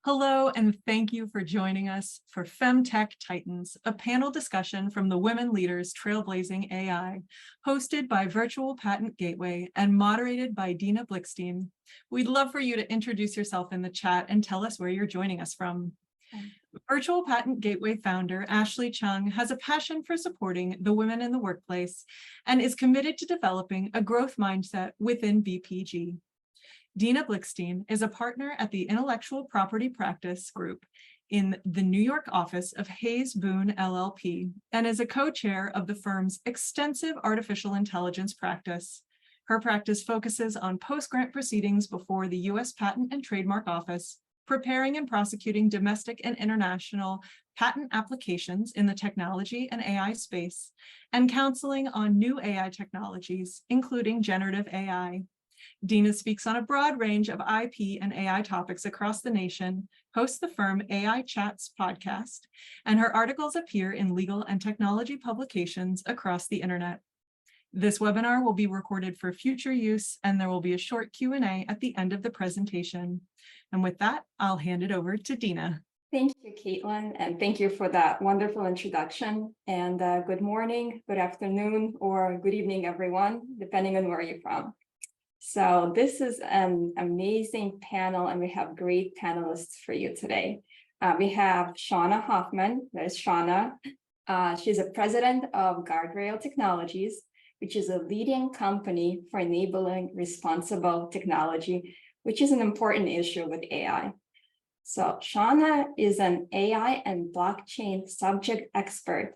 Hello, and thank you for joining us for FemTech Titans, a panel discussion from the Women Leaders Trailblazing AI, hosted by Virtual Patent Gateway and moderated by Dina Blikshteyn. We'd love for you to introduce yourself in the chat and tell us where you're joining us from. Virtual Patent Gateway founder Ashley Chung has a passion for supporting the women in the workplace and is committed to developing a growth mindset within VPG. Dina Blikshteyn is a partner at the Intellectual Property Practice Group in the New York office of Haynes Boone, LLP, and is a co-chair of the firm's extensive artificial intelligence practice. Her practice focuses on post-grant proceedings before the U.S. Patent and Trademark Office, preparing and prosecuting domestic and international patent applications in the technology and AI space, and counseling on new AI technologies, including generative AI. Dina speaks on a broad range of IP and AI topics across the nation, hosts the firm AI Chats podcast, and her articles appear in legal and technology publications across the internet. This webinar will be recorded for future use, and there will be a short Q&A at the end of the presentation. And with that, I'll hand it over to Dina. Thank you, Caitlin, and thank you for that wonderful introduction. And good morning, good afternoon, or good evening, everyone, depending on where you're from. So this is an amazing panel, and we have great panelists for you today. We have Shawnna Hoffman. There's Shawnna. She's a president of Guardrail Technologies, which is a leading company for enabling responsible technology, which is an important issue with AI. So Shawnna is an AI and blockchain subject expert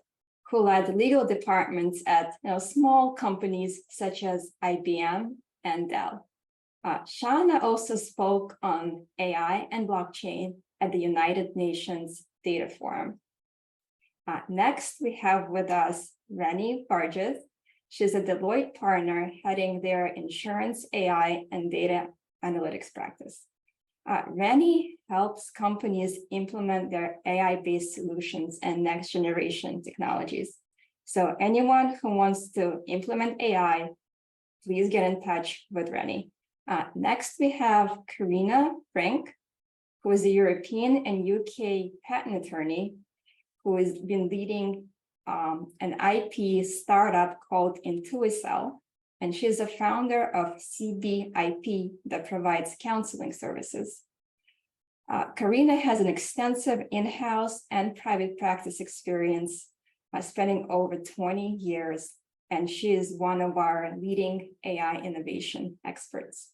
who led legal departments at small companies such as IBM and Dell. Shawnna also spoke on AI and blockchain at the United Nations Data Forum. Next, we have with us Reny Vargis. She's a Deloitte partner heading their insurance AI and data analytics practice. Reny helps companies implement their AI-based solutions and next generation technologies. So anyone who wants to implement AI, please get in touch with Reny. Next, we have Coreena Brinck, who is a European and UK patent attorney who has been leading an IP startup called IntuiCell, and she's the founder of CBIP that provides counseling services. Coreena has an extensive in-house and private practice experience, spending over 20 years, and she is one of our leading AI innovation experts.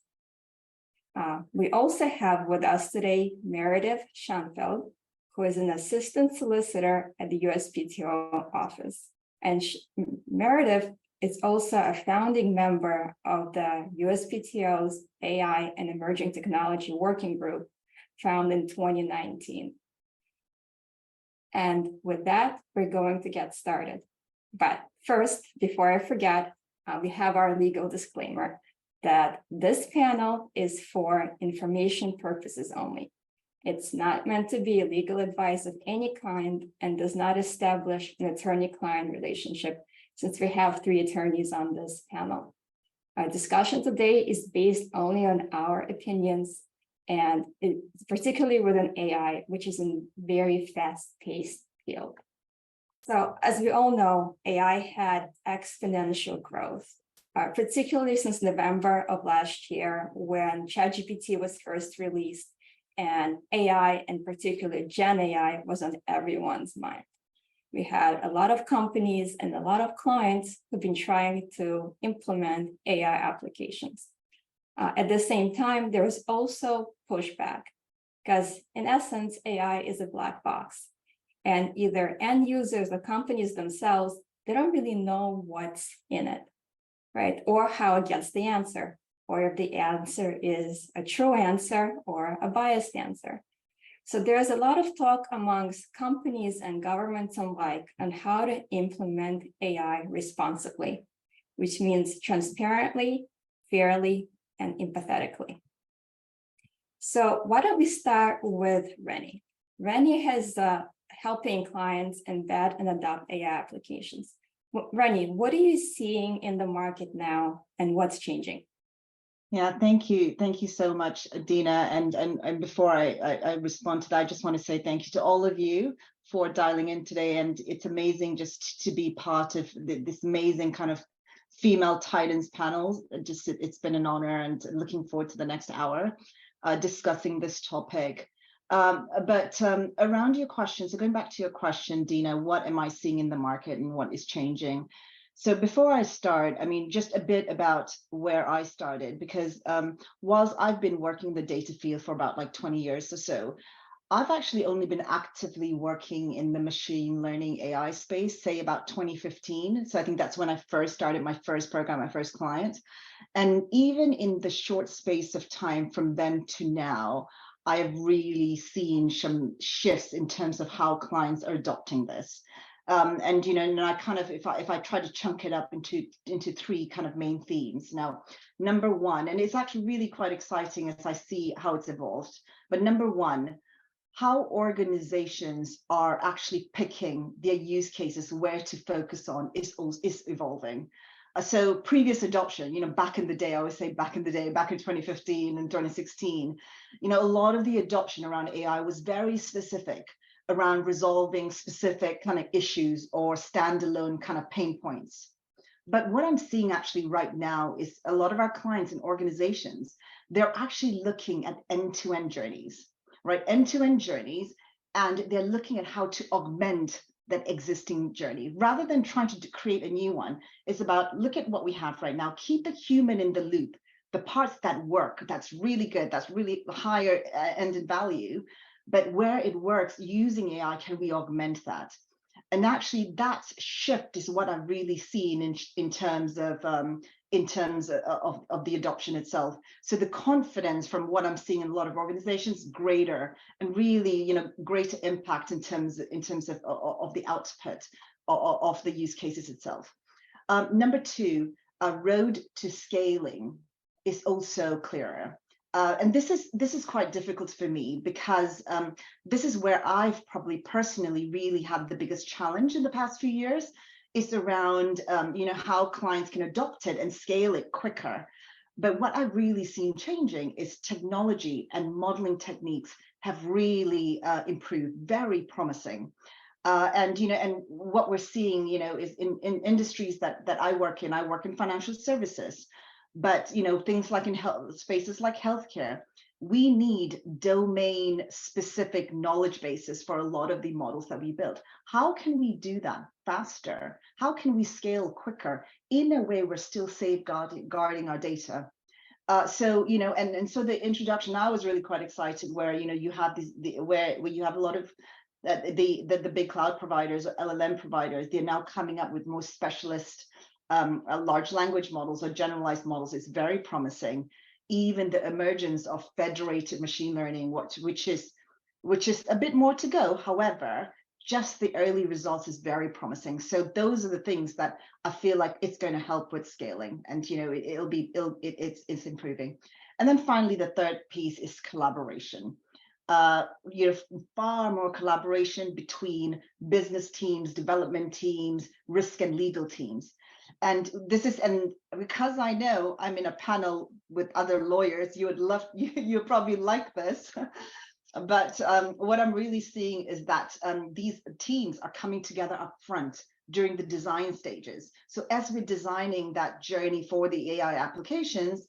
We also have with us today Meredith Schoenfeld, who is an assistant solicitor at the USPTO office. And Meredith is also a founding member of the USPTO's AI and Emerging Technology Working Group, founded in 2019. And with that, we're going to get started. But first, before I forget, we have our legal disclaimer that this panel is for information purposes only. It's not meant to be legal advice of any kind and does not establish an attorney-client relationship, since we have 3 attorneys on this panel. Our discussion today is based only on our opinions, and particularly within AI, which is a very fast-paced field. So as we all know, AI had exponential growth, particularly since November of last year, when ChatGPT was first released, and AI, and particularly Gen AI, was on everyone's mind. We had a lot of companies and a lot of clients who've been trying to implement AI applications. At the same time, there was also pushback, because in essence, AI is a black box. And either end users or companies themselves, they don't really know what's in it, right? Or how it gets the answer, or if the answer is a true answer or a biased answer. So there's a lot of talk amongst companies and governments alike on how to implement AI responsibly, which means transparently, fairly, and empathetically. So why don't we start with Reny? Reny has helping clients embed and adopt AI applications. Reny, what are you seeing in the market now, and what's changing? Yeah, thank you. Thank you so much, Dina. And before I respond to that, I just want to say thank you to all of you for dialing in today. And it's amazing just to be part of this amazing kind of female Titans panel. It's been an honor, and looking forward to the next hour discussing this topic. But around your question, so going back to your question, Dina, what am I seeing in the market and what is changing? So before I start, I mean, just a bit about where I started, because whilst I've been working the data field for about like 20 years or so, I've actually only been actively working in the machine learning AI space, say about 2015. So I think that's when I first started my first program, my first client. And even in the short space of time from then to now, I have really seen some shifts in terms of how clients are adopting this. And you know, and I kind of, if I try to chunk it up into three kind of main themes. Now, number one, and it's actually really quite exciting as I see how it's evolved. But number one, how organizations are actually picking their use cases, where to focus on, is evolving. So previous adoption, you know, back in the day, I always say back in the day, back in 2015 and 2016, you know, a lot of the adoption around AI was very specific around resolving specific kind of issues or standalone kind of pain points. But what I'm seeing actually right now is a lot of our clients and organizations, they're actually looking at end-to-end journeys, right? End-to-end journeys, and they're looking at how to augment that existing journey rather than trying to create a new one. It's about, look at what we have right now, keep the human in the loop, the parts that work, that's really good, that's really higher end in value, but where it works using AI, can we augment that? And actually that shift is what I've really seen in terms of the adoption itself. So the confidence from what I'm seeing in a lot of organizations, greater, and really, you know, greater impact in terms of the output of the use cases itself. Number two, a road to scaling is also clearer. And this is quite difficult for me, because this is where I've probably personally really had the biggest challenge in the past few years, is around you know, how clients can adopt it and scale it quicker. But what I've really seen changing is technology and modeling techniques have really improved, very promising. And you know, and what we're seeing, you know, is in industries that I work in financial services. But you know, things like in health spaces like healthcare, we need domain specific knowledge bases for a lot of the models that we build. How can we do that faster? How can we scale quicker in a way we're still safeguarding our data? So you know, and so the introduction, I was really quite excited where, you know, you have where you have a lot of the big cloud providers or LLM providers, they're now coming up with more specialist large language models or generalized models. Is very promising. Even the emergence of federated machine learning, which is a bit more to go. However, just the early results is very promising. So those are the things that I feel like it's going to help with scaling, and you know, it's improving. And then finally, the third piece is collaboration. You know, far more collaboration between business teams, development teams, risk and legal teams. And this is, and because I know I'm in a panel with other lawyers, you probably like this. But what I'm really seeing is that these teams are coming together up front during the design stages. So as we're designing that journey for the AI applications,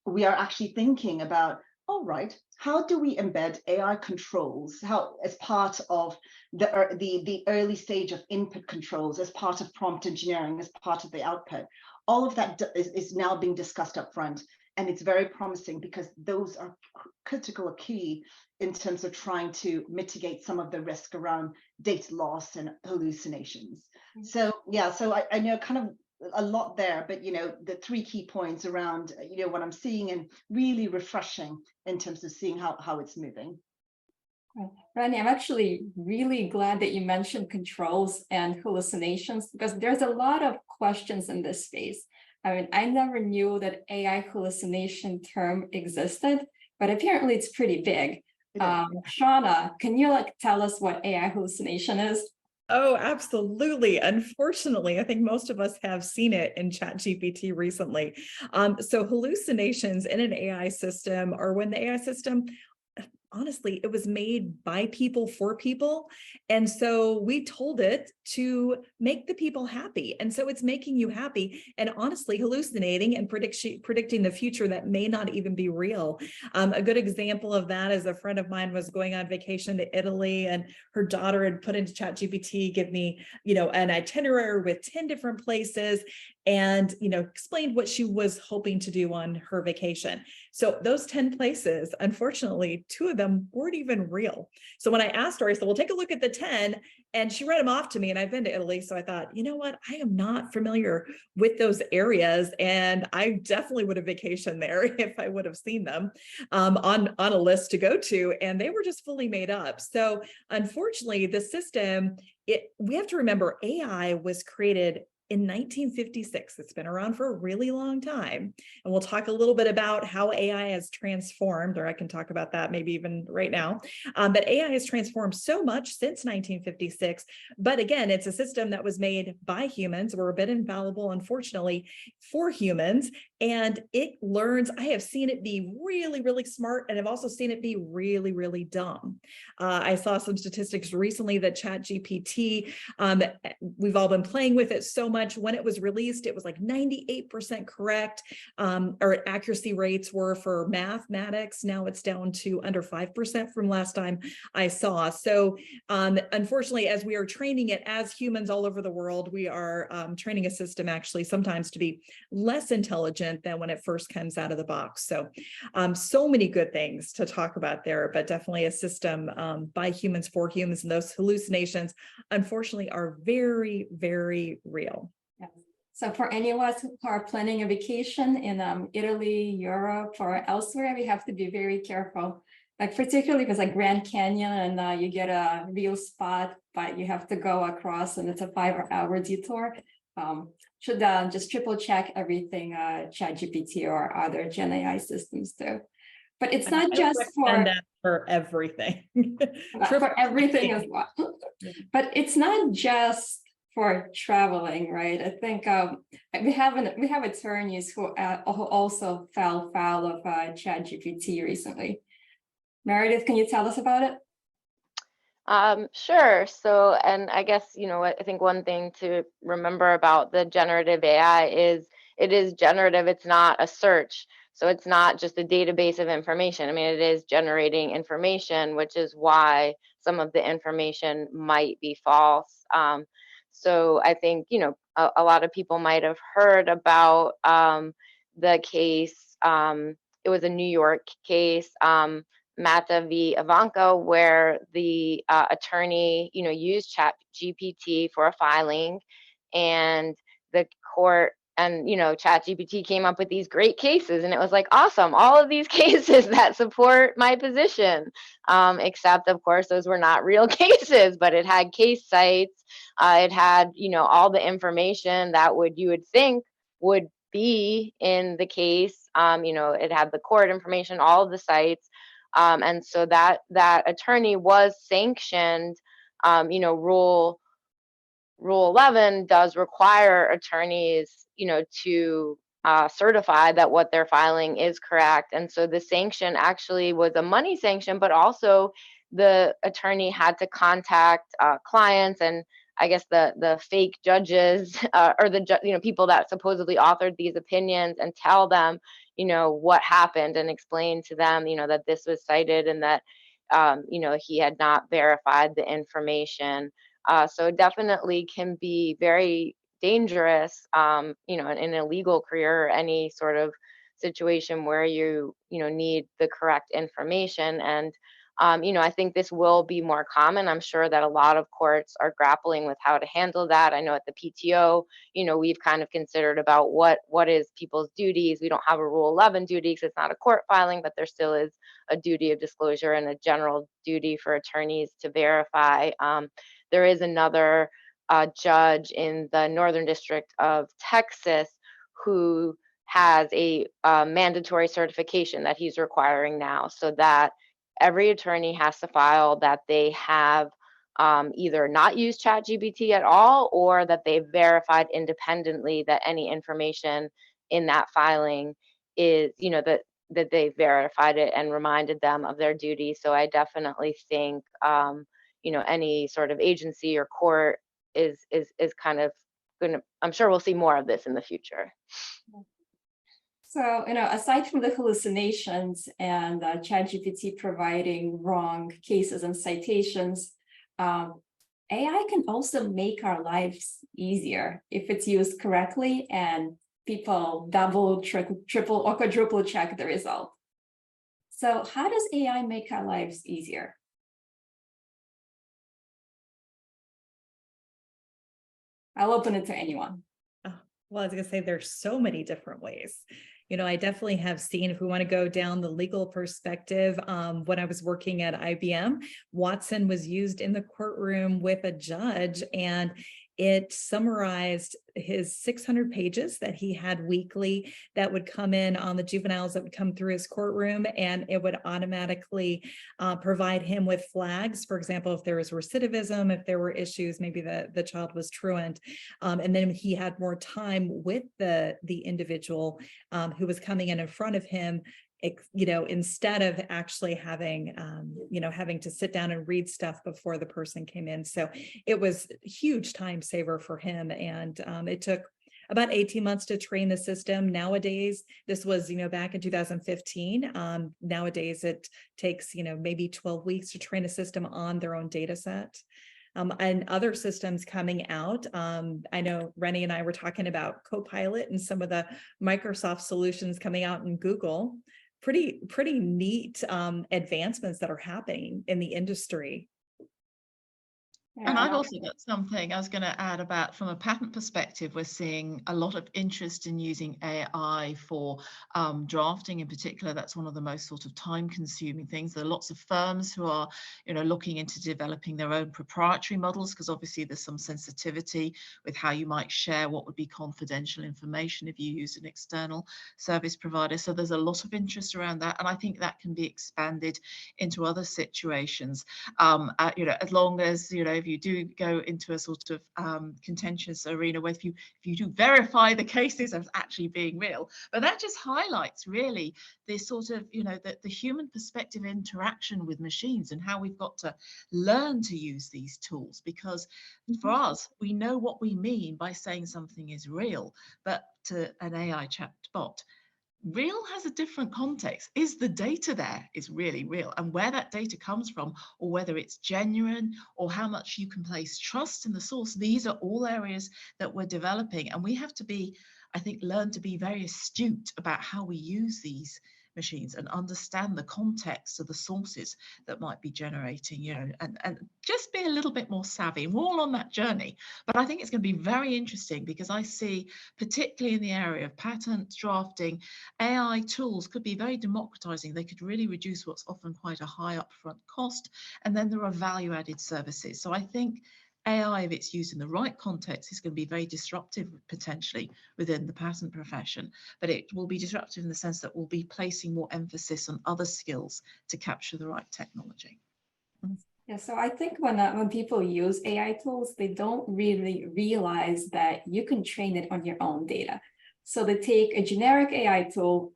we are actually thinking about, all right, how do we embed AI controls, how as part of the early stage of input controls, as part of prompt engineering, as part of the output. All of that is now being discussed up front. And it's very promising, because those are critical or key in terms of trying to mitigate some of the risk around data loss and hallucinations. Mm-hmm. So yeah, so I know kind of a lot there, but you know, the three key points around, you know, what I'm seeing, and really refreshing in terms of seeing how it's moving. Reny, I'm actually really glad that you mentioned controls and hallucinations, because there's a lot of questions in this space. I mean, I never knew that AI hallucination term existed, but apparently it's pretty big. Shawnna, can you tell us what AI hallucination is? Oh, absolutely. Unfortunately, I think most of us have seen it in ChatGPT recently. So hallucinations in an AI system are when the AI system, honestly, it was made by people for people. And so we told it to make the people happy. And so it's making you happy and honestly hallucinating and predicting the future that may not even be real. A good example of that is a friend of mine was going on vacation to Italy and her daughter had put into ChatGPT, give me, an itinerary with 10 different places and, explained what she was hoping to do on her vacation. So those 10 places, unfortunately, 2 of them weren't even real. So when I asked her, I said, well, take a look at the 10. And she read them off to me. And I've been to Italy. So I thought, you know what? I am not familiar with those areas. And I definitely would have vacationed there if I would have seen them on a list to go to. And they were just fully made up. So unfortunately, the system, we have to remember AI was created in 1956. It's been around for a really long time. And we'll talk a little bit about how AI has transformed, or I can talk about that maybe even right now. But AI has transformed so much since 1956. But again, it's a system that was made by humans. We're a bit infallible, unfortunately, for humans. And it learns, I have seen it be really, really smart. And I've also seen it be really, really dumb. I saw some statistics recently that ChatGPT, we've all been playing with it so much. When it was released, it was like 98% correct, or accuracy rates were for mathematics. Now it's down to under 5% from last time I saw. So unfortunately, as we are training it as humans all over the world, we are training a system actually sometimes to be less intelligent than when it first comes out of the box. So, so many good things to talk about there, but definitely a system by humans for humans. And those hallucinations, unfortunately, are very, very real. Yes. So for any of us who are planning a vacation in Italy, Europe, or elsewhere, we have to be very careful. Like particularly because like Grand Canyon and you get a real spot, but you have to go across and it's a 5-hour detour. Should just triple check everything ChatGPT or other Gen AI systems do. But it's not just for everything. For everything as well. But it's not just for traveling, right? I think we have attorneys who also fell foul of ChatGPT recently. Meredith, can you tell us about it? Sure. So, and I guess, I think one thing to remember about the generative AI is it is generative. It's not a search. So it's not just a database of information. I mean, it is generating information, which is why some of the information might be false. So I think, a lot of people might have heard about the case. It was a New York case. Mata v. Ivanka, where the attorney, used ChatGPT for a filing, and the court and ChatGPT came up with these great cases, and it was like awesome, all of these cases that support my position, except of course those were not real cases, but it had case sites, it had all the information that you would think would be in the case, it had the court information, all of the sites. And so that attorney was sanctioned. Rule 11 does require attorneys, to certify that what they're filing is correct. And so the sanction actually was a money sanction, but also the attorney had to contact clients and I guess the fake judges or the people that supposedly authored these opinions and tell them what happened and explain to them that this was cited and that he had not verified the information. So it definitely can be very dangerous in a legal career or any sort of situation where you need the correct information. And I think this will be more common. I'm sure that a lot of courts are grappling with how to handle that. I know at the PTO, we've kind of considered about what is people's duties. We don't have a Rule 11 duty because it's not a court filing, but there still is a duty of disclosure and a general duty for attorneys to verify. There is another judge in the Northern District of Texas who has a mandatory certification that he's requiring now, so that every attorney has to file that they have either not use ChatGPT at all, or that they've verified independently that any information in that filing is, that they verified it and reminded them of their duty. So I definitely think, any sort of agency or court is kind of gonna, I'm sure we'll see more of this in the future. So, aside from the hallucinations and ChatGPT providing wrong cases and citations, AI can also make our lives easier if it's used correctly and people double, triple, or quadruple check the result. So how does AI make our lives easier? I'll open it to anyone. Well, I was going to say there's so many different ways. I definitely have seen, if we want to go down the legal perspective, when I was working at IBM, Watson was used in the courtroom with a judge, and it summarized his 600 pages that he had weekly that would come in on the juveniles that would come through his courtroom, and it would automatically provide him with flags. For example, if there was recidivism, if there were issues, maybe the child was truant, and then he had more time with the individual who was coming in front of him, instead of actually having, having to sit down and read stuff before the person came in. So it was a huge time saver for him. And it took about 18 months to train the system. Nowadays, this was, back in 2015. Nowadays, it takes, maybe 12 weeks to train a system on their own data set. And other systems coming out. I know Reny and I were talking about Copilot and some of the Microsoft solutions coming out in Google. Pretty neat advancements that are happening in the industry. And I've also got something I was going to add about, from a patent perspective, we're seeing a lot of interest in using AI for drafting in particular. That's one of the most sort of time-consuming things. There are lots of firms who are, looking into developing their own proprietary models, because obviously there's some sensitivity with how you might share what would be confidential information if you use an external service provider. So there's a lot of interest around that, and I think that can be expanded into other situations. As long as, if you do go into a sort of contentious arena where if you do verify the cases as actually being real. But that just highlights really this sort of, the human perspective interaction with machines and how we've got to learn to use these tools, because for us, we know what we mean by saying something is real, but to an AI chatbot, real has a different context. Is the data there is really real, and where that data comes from, or whether it's genuine, or how much you can place trust in the source. These are all areas that we're developing, and we have to be, I think, learn to be very astute about how we use these machines and understand the context of the sources that might be generating, and just be a little bit more savvy. We're all on that journey, but I think it's going to be very interesting, because I see, particularly in the area of patent drafting, AI tools could be very democratizing. They could really reduce what's often quite a high upfront cost, and then there are value-added services. So I think AI, if it's used in the right context, is going to be very disruptive potentially within the patent profession, but it will be disruptive in the sense that we'll be placing more emphasis on other skills to capture the right technology. Yeah, so I think when people use AI tools, they don't really realize that you can train it on your own data. So they take a generic AI tool,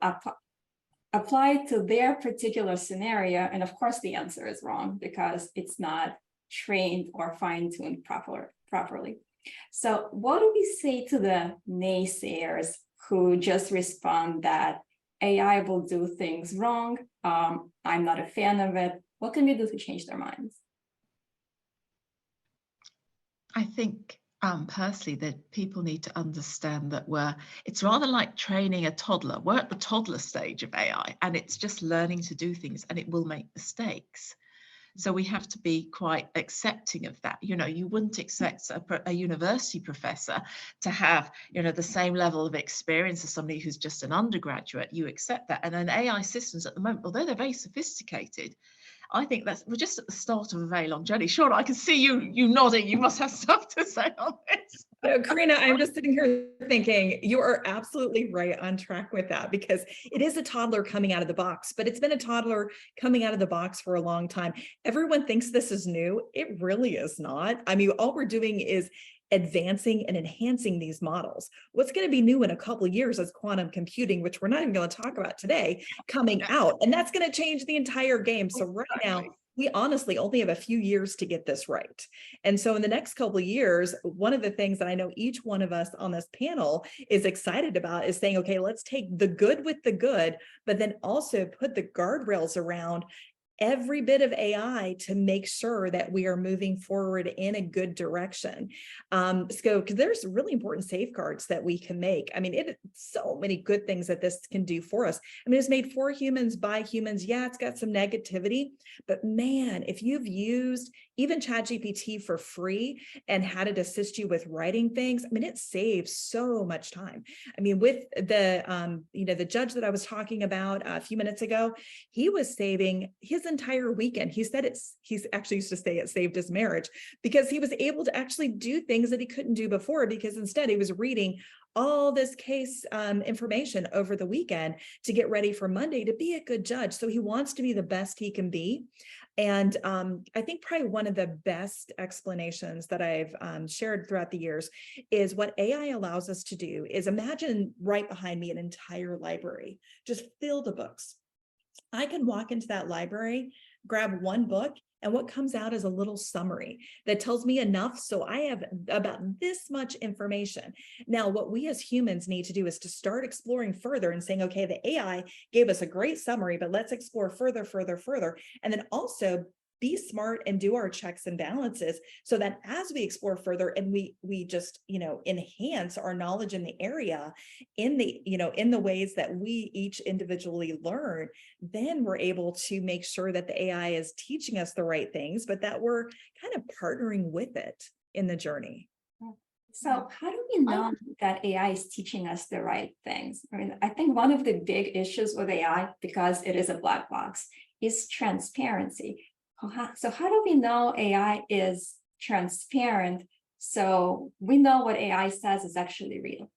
apply it to their particular scenario, and of course the answer is wrong because it's not trained or fine-tuned properly. So what do we say to the naysayers who just respond that AI will do things wrong? I'm not a fan of it. What can we do to change their minds? I think personally that people need to understand that it's rather like training a toddler. We're at the toddler stage of AI, and it's just learning to do things, and it will make mistakes. So we have to be quite accepting of that. You wouldn't expect a university professor to have, the same level of experience as somebody who's just an undergraduate. You accept that. And then AI systems at the moment, although they're very sophisticated, I think we're just at the start of a very long journey. Shawnna, I can see you nodding. You must have stuff to say on this. So, Coreena, I'm just sitting here thinking you are absolutely right on track with that, because it is a toddler coming out of the box, but it's been a toddler coming out of the box for a long time. Everyone thinks this is new. It really is not. I mean, all we're doing is advancing and enhancing these models. What's going to be new in a couple of years is quantum computing, which we're not even going to talk about today, coming out, and that's going to change the entire game. So right now, we honestly only have a few years to get this right. And so in the next couple of years, one of the things that I know each one of us on this panel is excited about is saying, okay, let's take the good with the good, but then also put the guardrails around every bit of AI to make sure that we are moving forward in a good direction. So, because there's really important safeguards that we can make. I mean, so many good things that this can do for us. I mean, it's made for humans by humans. Yeah, it's got some negativity, but man, if you've used even ChatGPT for free and had it assist you with writing things, I mean, it saves so much time. I mean, with the, the judge that I was talking about a few minutes ago, he was saving his entire weekend. He said he's actually used to say it saved his marriage, because he was able to actually do things that he couldn't do before, because instead he was reading all this case information over the weekend to get ready for Monday to be a good judge. So he wants to be the best he can be. And I think probably one of the best explanations that I've shared throughout the years is what AI allows us to do is imagine right behind me an entire library, just filled with books. I can walk into that library, grab one book, and what comes out is a little summary that tells me enough so I have about this much information. Now, what we as humans need to do is to start exploring further and saying, okay, the AI gave us a great summary, but let's explore further. And then also be smart and do our checks and balances so that as we explore further and we just, enhance our knowledge in the area in the ways that we each individually learn, then we're able to make sure that the AI is teaching us the right things, but that we're kind of partnering with it in the journey. So how do we know that AI is teaching us the right things? I mean, I think one of the big issues with AI, because it is a black box, is transparency. So how do we know AI is transparent so we know what AI says is actually real?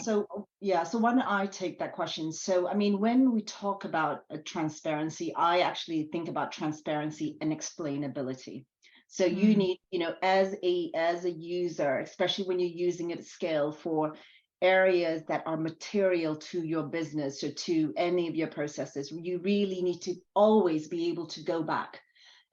So why don't I take that question? So, I mean, when we talk about transparency, I actually think about transparency and explainability. So you need, as a user, especially when you're using it at scale for areas that are material to your business or to any of your processes, you really need to always be able to go back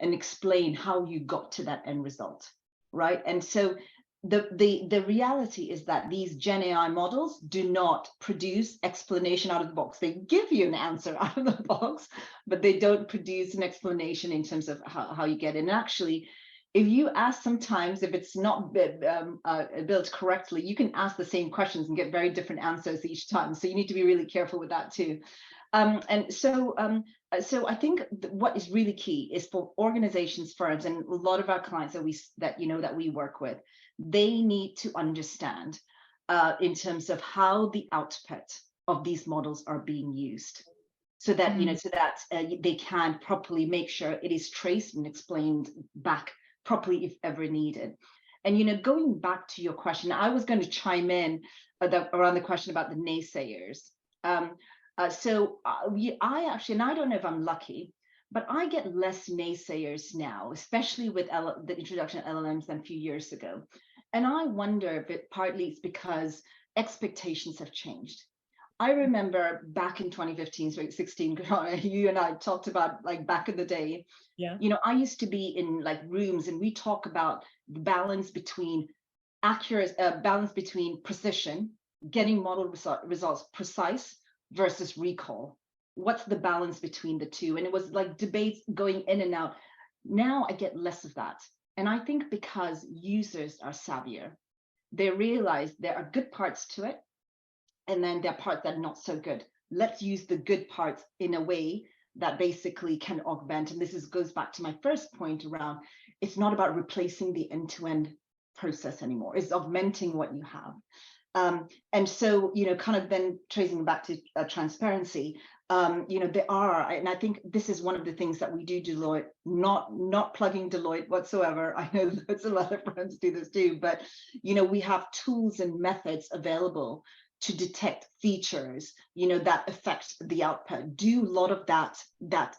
and explain how you got to that end result, right? And so the reality is that these Gen AI models do not produce explanation out of the box. They give you an answer out of the box, but they don't produce an explanation in terms of how you get it. And actually, if you ask sometimes, if it's not built correctly, you can ask the same questions and get very different answers each time. So you need to be really careful with that too. So I think what is really key is for organizations, firms, and a lot of our clients that we work with, they need to understand in terms of how the output of these models are being used, so that they can properly make sure it is traced and explained back properly if ever needed. And going back to your question, I was going to chime in around the question about the naysayers. I actually, and I don't know if I'm lucky, but I get less naysayers now, especially with the introduction of LLMs than a few years ago. And I wonder if partly it's because expectations have changed. I remember back in 2015, 2016, you and I talked about like back in the day. Yeah. I used to be in like rooms and we talk about the balance between precision, getting model results precise versus recall. What's the balance between the two? And it was like debates going in and out. Now I get less of that. And I think because users are savvier, they realize there are good parts to it. And then there are parts that are not so good. Let's use the good parts in a way that basically can augment. And this goes back to my first point around, it's not about replacing the end-to-end process anymore. It's augmenting what you have. And so, kind of then tracing back to transparency, there are, and I think this is one of the things that we do Deloitte, not plugging Deloitte whatsoever. I know there's a lot of firms do this too, but, we have tools and methods available to detect features, that affect the output, do a lot of that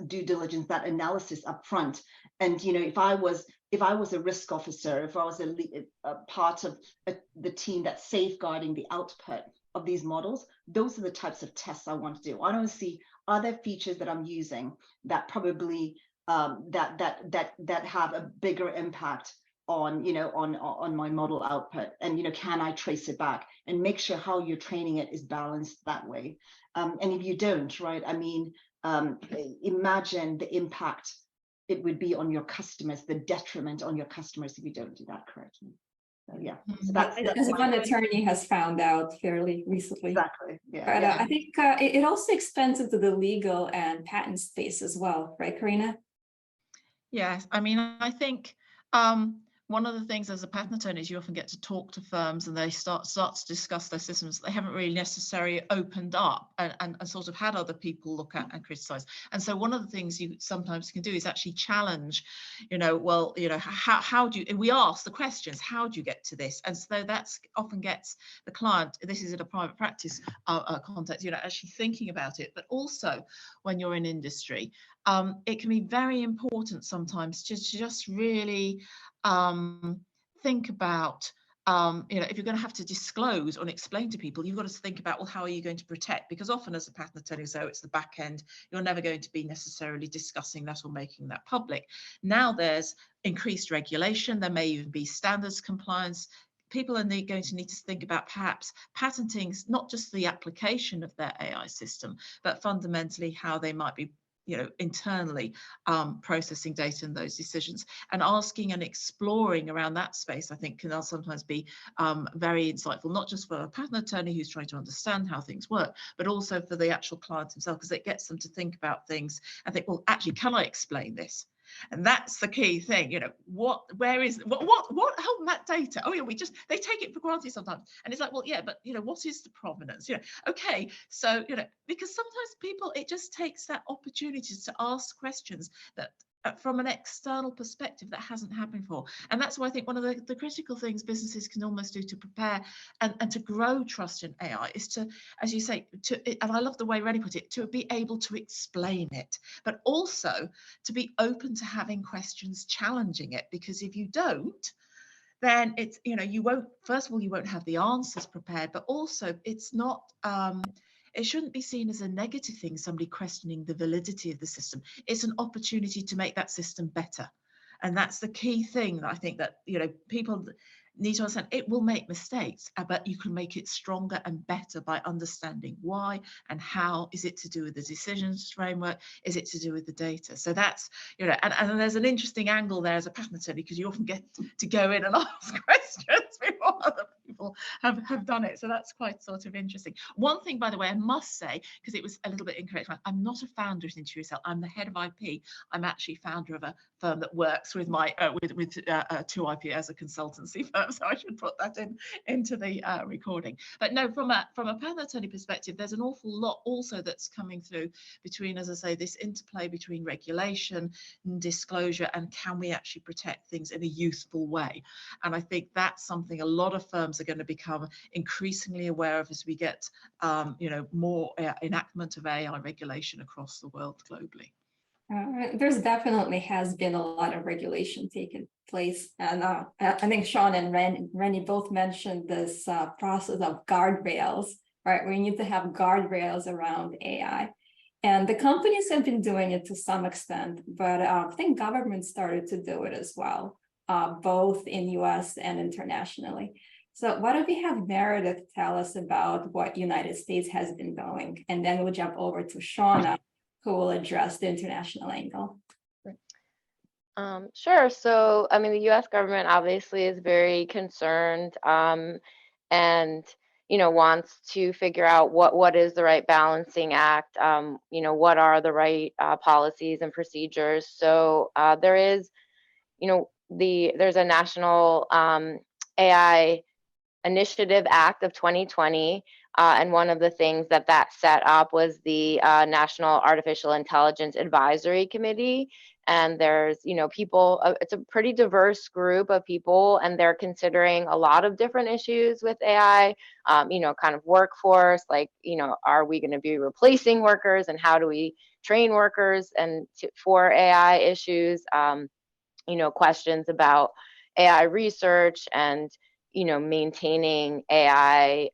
due diligence, that analysis up front. And, if I was a risk officer, if I was a part of the team that's safeguarding the output of these models, those are the types of tests I want to do. I want to see, are there features that I'm using that probably that have a bigger impact on on my model output, and can I trace it back and make sure how you're training it is balanced that way. And if you don't, right, I mean, imagine the impact it would be on your customers, the detriment on your customers if you don't do that correctly. So yeah, so that's As one attorney has found out fairly recently. exactly, yeah. But Yeah. I think it also extends into the legal and patent space as well, right, Coreena? Yes, I mean, I think one of the things as a patent attorney is you often get to talk to firms and they start to discuss their systems they haven't really necessarily opened up and sort of had other people look at and criticize. And so one of the things you sometimes can do is actually challenge, well, how do you, we ask the questions, how do you get to this? And so that's often gets the client, this is in a private practice context, actually thinking about it. But also when you're in industry, it can be very important sometimes to just really think about, if you're going to have to disclose or explain to people, you've got to think about, well, how are you going to protect? Because often as a patent attorney, so it's the back end, you're never going to be necessarily discussing that or making that public. Now there's increased regulation, there may even be standards compliance. People are going to need to think about perhaps patenting not just the application of their AI system, but fundamentally how they might be internally processing data and those decisions, and asking and exploring around that space, I think can sometimes be very insightful, not just for a patent attorney who's trying to understand how things work, but also for the actual client himself, because it gets them to think about things and think, well, actually, can I explain this? And that's the key thing, what held that data? Oh yeah, they take it for granted sometimes. And it's like, well, yeah, but what is the provenance? Okay, so because sometimes people, it just takes that opportunity to ask questions that from an external perspective that hasn't happened before. And that's why I think one of the critical things businesses can almost do to prepare and to grow trust in AI is to, as you say, and I love the way Reny put it, to be able to explain it, but also to be open to having questions challenging it. Because if you don't, then it's, you won't, first of all, you won't have the answers prepared, but also it's not, it shouldn't be seen as a negative thing, somebody questioning the validity of the system. It's an opportunity to make that system better. And that's the key thing that I think that, people need to understand. It will make mistakes, but you can make it stronger and better by understanding why and how. Is it to do with the decisions framework? Is it to do with the data? So that's, and there's an interesting angle there as a patent attorney, because you often get to go in and ask questions before other people have done it. So that's quite sort of interesting. One thing, by the way, I must say, because it was a little bit incorrect, I'm not a founder at IntuiCell. I'm the head of IP. I'm actually founder of a firm that works with my with 2IP as a consultancy firm. So I should put that into the recording. But no, from a patent attorney perspective, there's an awful lot also that's coming through between, as I say, this interplay between regulation and disclosure, and can we actually protect things in a useful way? And I think that's something a lot of firms are going to become increasingly aware of as we get more enactment of AI regulation across the world globally. There's definitely has been a lot of regulation taking place, and I think Shawnna and Reny both mentioned this process of guardrails, right? We need to have guardrails around AI, and the companies have been doing it to some extent, but I think government started to do it as well, both in US and internationally. So why don't we have Meredith tell us about what United States has been doing, and then we'll jump over to Shawnna, who will address the international angle. Sure. So, I mean, the U.S. government obviously is very concerned and, wants to figure out what is the right balancing act, what are the right policies and procedures. So there is, there's a national AI Initiative Act of 2020. And one of the things that set up was the National Artificial Intelligence Advisory Committee. And there's, people, it's a pretty diverse group of people, and they're considering a lot of different issues with AI, kind of workforce, like, are we going to be replacing workers, and how do we train workers and for AI issues, questions about AI research and, maintaining AI,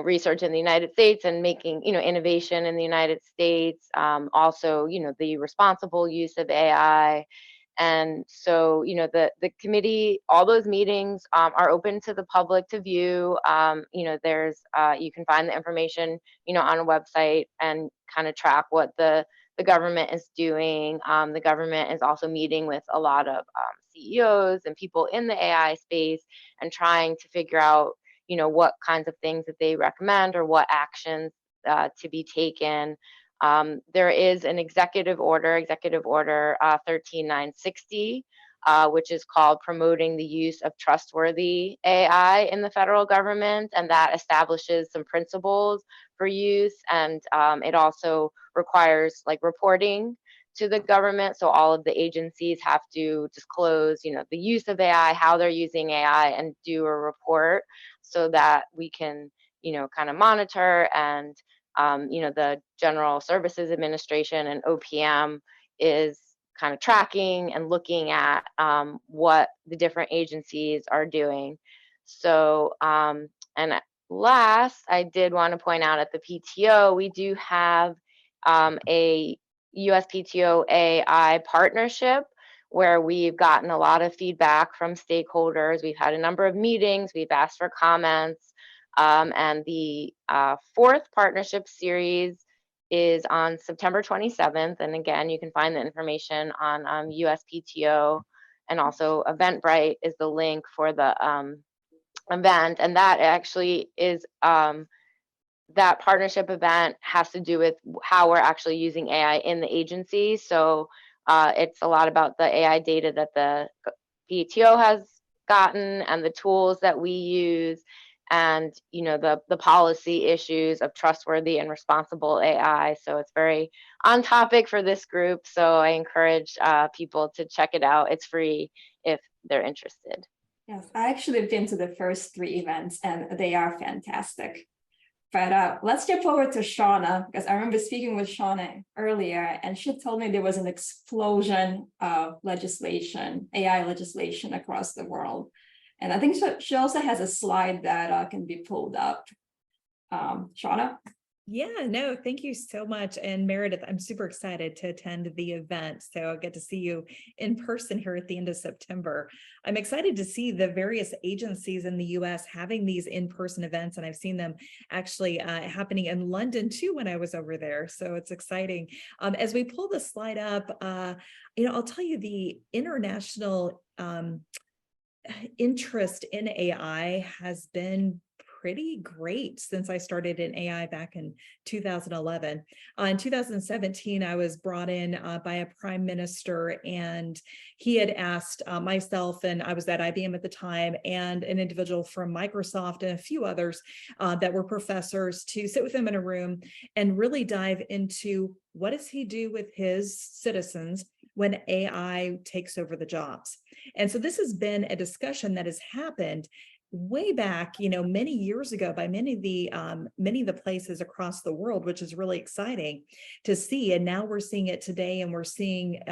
research in the United States and making, innovation in the United States. Also, the responsible use of AI. And so, the committee, all those meetings are open to the public to view. There's, you can find the information, on a website and kind of track what the government is doing. The government is also meeting with a lot of CEOs and people in the AI space and trying to figure out, what kinds of things that they recommend or what actions to be taken. There is an executive order 13960, which is called Promoting the Use of Trustworthy AI in the Federal Government, and that establishes some principles for use, and it also requires reporting to the government. So all of the agencies have to disclose, the use of AI, how they're using AI, and do a report so that we can, kind of monitor. And, the General Services Administration and OPM is kind of tracking and looking at what the different agencies are doing. So, and last, I did want to point out at the PTO, we do have a USPTO AI partnership where we've gotten a lot of feedback from stakeholders. We've had a number of meetings, we've asked for comments, and the fourth partnership series is on September 27th. And again, you can find the information on USPTO, and also Eventbrite is the link for the event. And that actually is, that partnership event has to do with how we're actually using AI in the agency. So it's a lot about the AI data that the PTO has gotten and the tools that we use, and the policy issues of trustworthy and responsible AI. So it's very on topic for this group. So I encourage people to check it out. It's free if they're interested. Yes, I actually have been to the first 3 events and they are fantastic. But let's jump over to Shawnna, because I remember speaking with Shawnna earlier, and she told me there was an explosion of legislation, AI legislation across the world. And I think she also has a slide that can be pulled up. Shawnna? Yeah, no, thank you so much. And Meredith, I'm super excited to attend the event. So I'll get to see you in person here at the end of September. I'm excited to see the various agencies in the US having these in-person events. And I've seen them actually happening in London too when I was over there. So it's exciting. As we pull the slide up, I'll tell you the international interest in AI has been pretty great since I started in AI back in 2011. In 2017, I was brought in by a prime minister, and he had asked myself, and I was at IBM at the time, and an individual from Microsoft and a few others that were professors to sit with him in a room and really dive into what does he do with his citizens when AI takes over the jobs. And so this has been a discussion that has happened way back, many years ago by many of the places across the world, which is really exciting to see. And now we're seeing it today, and we're seeing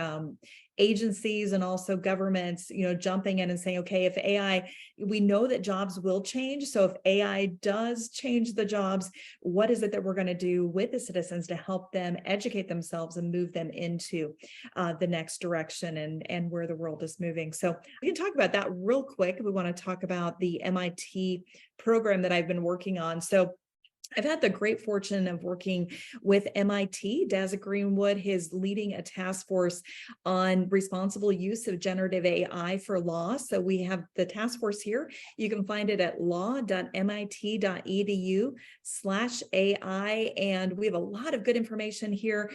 agencies and also governments, jumping in and saying, okay, if AI, we know that jobs will change. So if AI does change the jobs, what is it that we're going to do with the citizens to help them educate themselves and move them into the next direction and where the world is moving? So we can talk about that real quick. We want to talk about the MIT program that I've been working on. So I've had the great fortune of working with MIT. Dazza Greenwood is leading a task force on responsible use of generative AI for law. So we have the task force here. You can find it at law.mit.edu/AI. And we have a lot of good information here.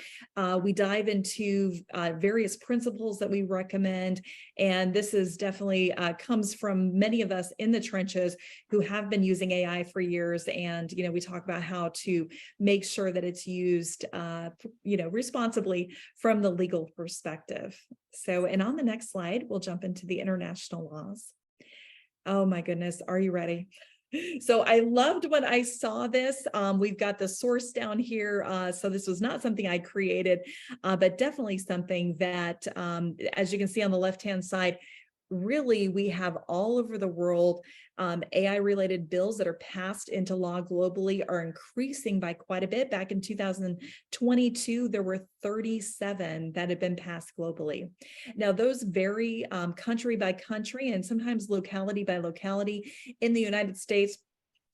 We dive into various principles that we recommend. And this is definitely comes from many of us in the trenches who have been using AI for years. And, we talk about how to make sure that it's used, responsibly from the legal perspective. So, and on the next slide, we'll jump into the international laws. Oh my goodness, are you ready? So I loved when I saw this. We've got the source down here. So this was not something I created, but definitely something that, as you can see on the left-hand side, really, we have all over the world, AI-related bills that are passed into law globally are increasing by quite a bit. Back in 2022, there were 37 that had been passed globally. Now, those vary country by country and sometimes locality by locality. In the United States,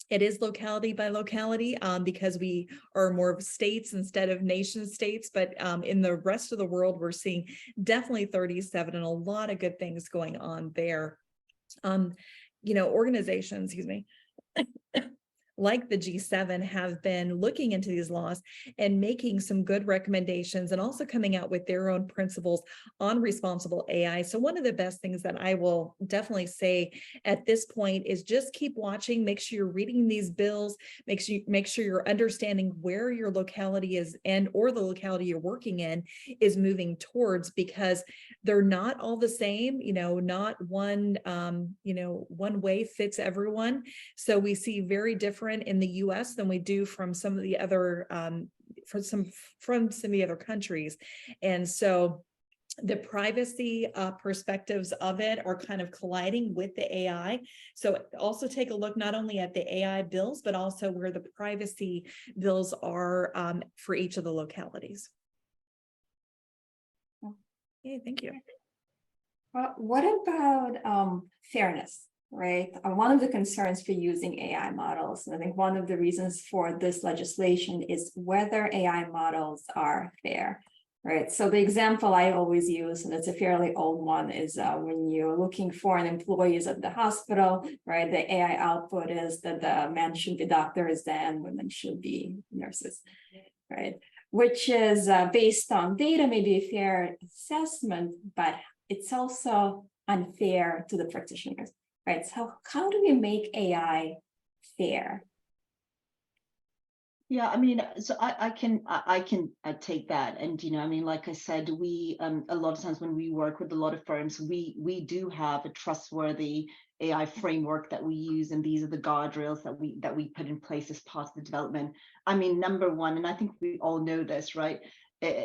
it is locality by locality because we are more of states instead of nation states. But in the rest of the world, we're seeing definitely 37 and a lot of good things going on there. Organizations, like the G7 have been looking into these laws and making some good recommendations and also coming out with their own principles on responsible AI. So one of the best things that I will definitely say at this point is just keep watching, make sure you're reading these bills, make sure you're understanding where your locality is or the locality you're working in is moving towards, because they're not all the same, not one, one way fits everyone. So we see very different in the US than we do from some of the other from some of the other countries. And so the privacy perspectives of it are kind of colliding with the AI. So also take a look not only at the AI bills, but also where the privacy bills are for each of the localities. Okay, thank you. What about fairness? Right. One of the concerns for using AI models, and I think one of the reasons for this legislation is whether AI models are fair. Right. So the example I always use, and it's a fairly old one, is when you're looking for an employee at the hospital, right? The AI output is that the men should be doctors and women should be nurses, right? Which is based on data, maybe a fair assessment, but it's also unfair to the practitioners. Right. So how do we make AI fair? Yeah, so I can take that. And, like I said, we a lot of times when we work with a lot of firms, we do have a trustworthy AI framework that we use, and these are the guardrails that we put in place as part of the development. Number one, and I think we all know this, right?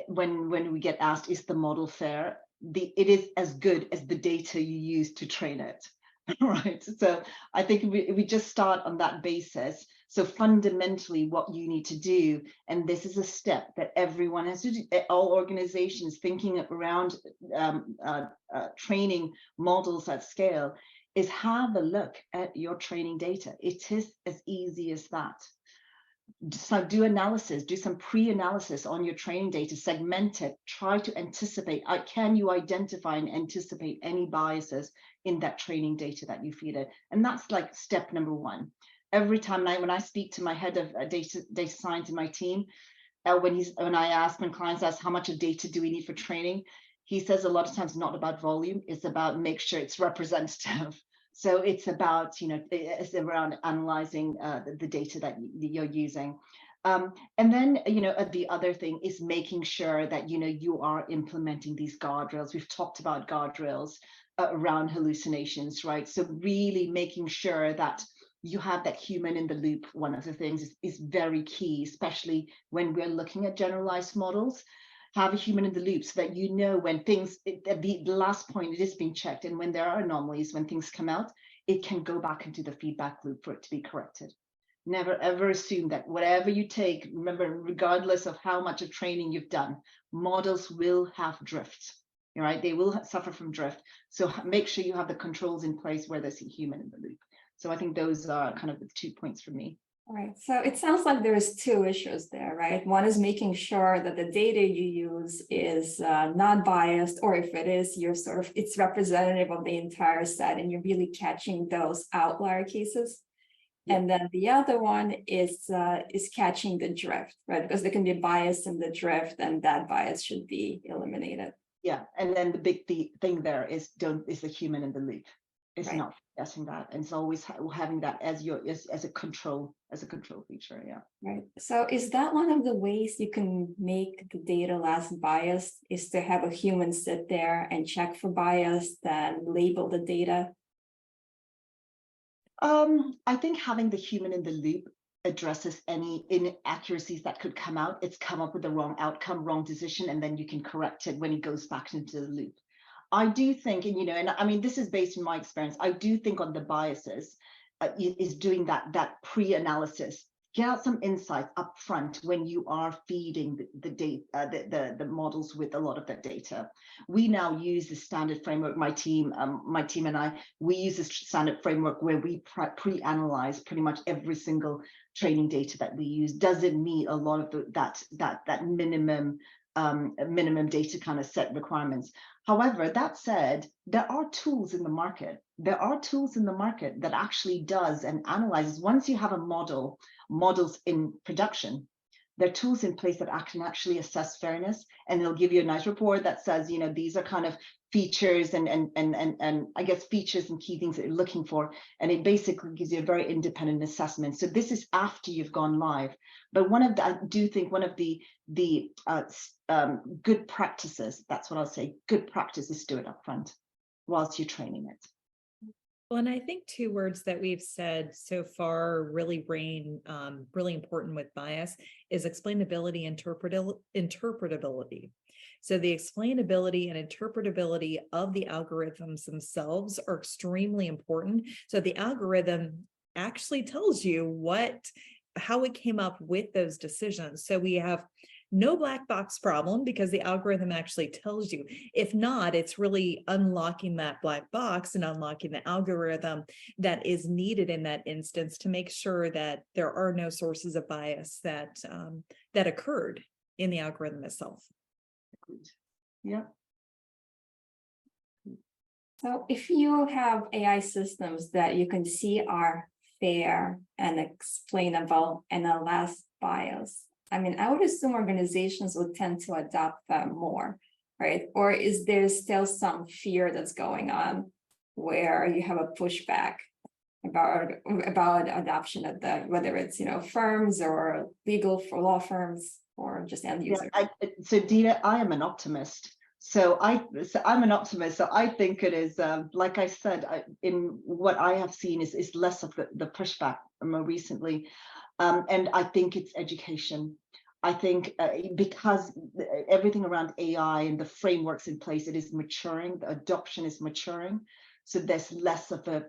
When we get asked, is the model fair? It is as good as the data you use to train it. Right. So I think we just start on that basis. So fundamentally what you need to do, and this is a step that everyone has to do, all organizations thinking around training models at scale, is have a look at your training data. It is as easy as that. So do analysis, do some pre-analysis on your training data, segment it, try to anticipate. Can you identify and anticipate any biases in that training data that you feed it? And that's like step number one. Every time when I speak to my head of data science in my team, when clients ask how much of data do we need for training, he says a lot of times not about volume, it's about make sure it's representative. So it's about, it's around analyzing the data that you're using. And then, the other thing is making sure that, you are implementing these guardrails. We've talked about guardrails around hallucinations, right? So really making sure that you have that human in the loop. One of the things is very key, especially when we're looking at generalized models. Have a human in the loop so that when things, at the last point, it is being checked. And when there are anomalies, when things come out, it can go back into the feedback loop for it to be corrected. Never, ever assume that whatever you take, remember, regardless of how much of training you've done, models will have drift, right? They will suffer from drift. So make sure you have the controls in place where there's a human in the loop. So I think those are kind of the 2 points for me. All right, so it sounds like there's two issues there, right? One is making sure that the data you use is not biased, or if it is, you're it's representative of the entire set, and you're really catching those outlier cases. Yeah. And then the other one is catching the drift, right? Because there can be bias in the drift, and that bias should be eliminated. Yeah, and then the big thing there is the human in the loop. It's Right. not forgetting that, and it's always having that as a control feature. Yeah. Right. So is that one of the ways you can make the data less biased, is to have a human sit there and check for bias, then label the data? I think having the human in the loop addresses any inaccuracies that could come out. It's come up with the wrong outcome, wrong decision, and then you can correct it when it goes back into the loop. I do think, and I mean, this is based on my experience, I do think on the biases is doing that pre-analysis. Get out some insights up front when you are feeding the data, the models with a lot of that data. We now use the standard framework. My team and I, we use this standard framework where we pre-analyze pretty much every single training data that we use. Does it meet a lot of that minimum data kind of set requirements? However, that said, there are tools in the market. There are tools in the market that actually does and analyzes. Once you have models in production, there are tools in place that can actually assess fairness, and they'll give you a nice report that says, these are kind of features and I guess features and key things that you're looking for, and it basically gives you a very independent assessment. So this is after you've gone live. But I do think one of the good practices, that's what I'll say, good practice is do it up front whilst you're training it. Well, and I think two words that we've said so far really reign really important with bias is explainability, interpretability. So the explainability and interpretability of the algorithms themselves are extremely important. So the algorithm actually tells you how it came up with those decisions. So we have no black box problem because the algorithm actually tells you. If not, it's really unlocking that black box and unlocking the algorithm that is needed in that instance to make sure that there are no sources of bias that occurred in the algorithm itself. Yeah. So if you have AI systems that you can see are fair and explainable and are less biased, I mean, I would assume organizations would tend to adopt them more, right? Or is there still some fear that's going on where you have a pushback about adoption of whether it's firms or law firms or just end users? Yeah, so Dina, I am an optimist. So I'm an optimist. So I think it is, like I said, in what I have seen is less of the pushback more recently. And I think it's education. I think because everything around AI and the frameworks in place, it is maturing, the adoption is maturing. So there's less of a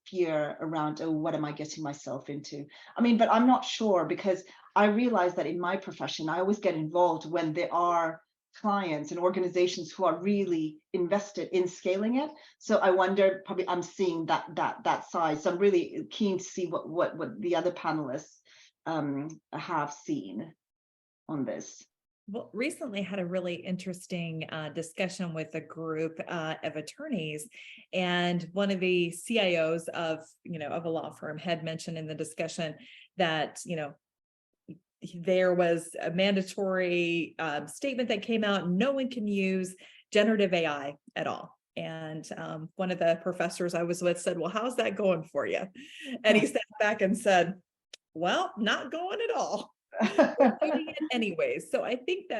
fear around, oh, what am I getting myself into? I mean, but I'm not sure, because I realize that in my profession, I always get involved when there are clients and organizations who are really invested in scaling it. So I wonder, probably I'm seeing that side. So I'm really keen to see what the other panelists have seen on this. Well, recently had a really interesting discussion with a group of attorneys, and one of the CIOs of a law firm had mentioned in the discussion that there was a mandatory statement that came out: no one can use generative AI at all. And one of the professors I was with said, well, how's that going for you? And he sat back and said, well, not going at all. We're doing it anyways. So I think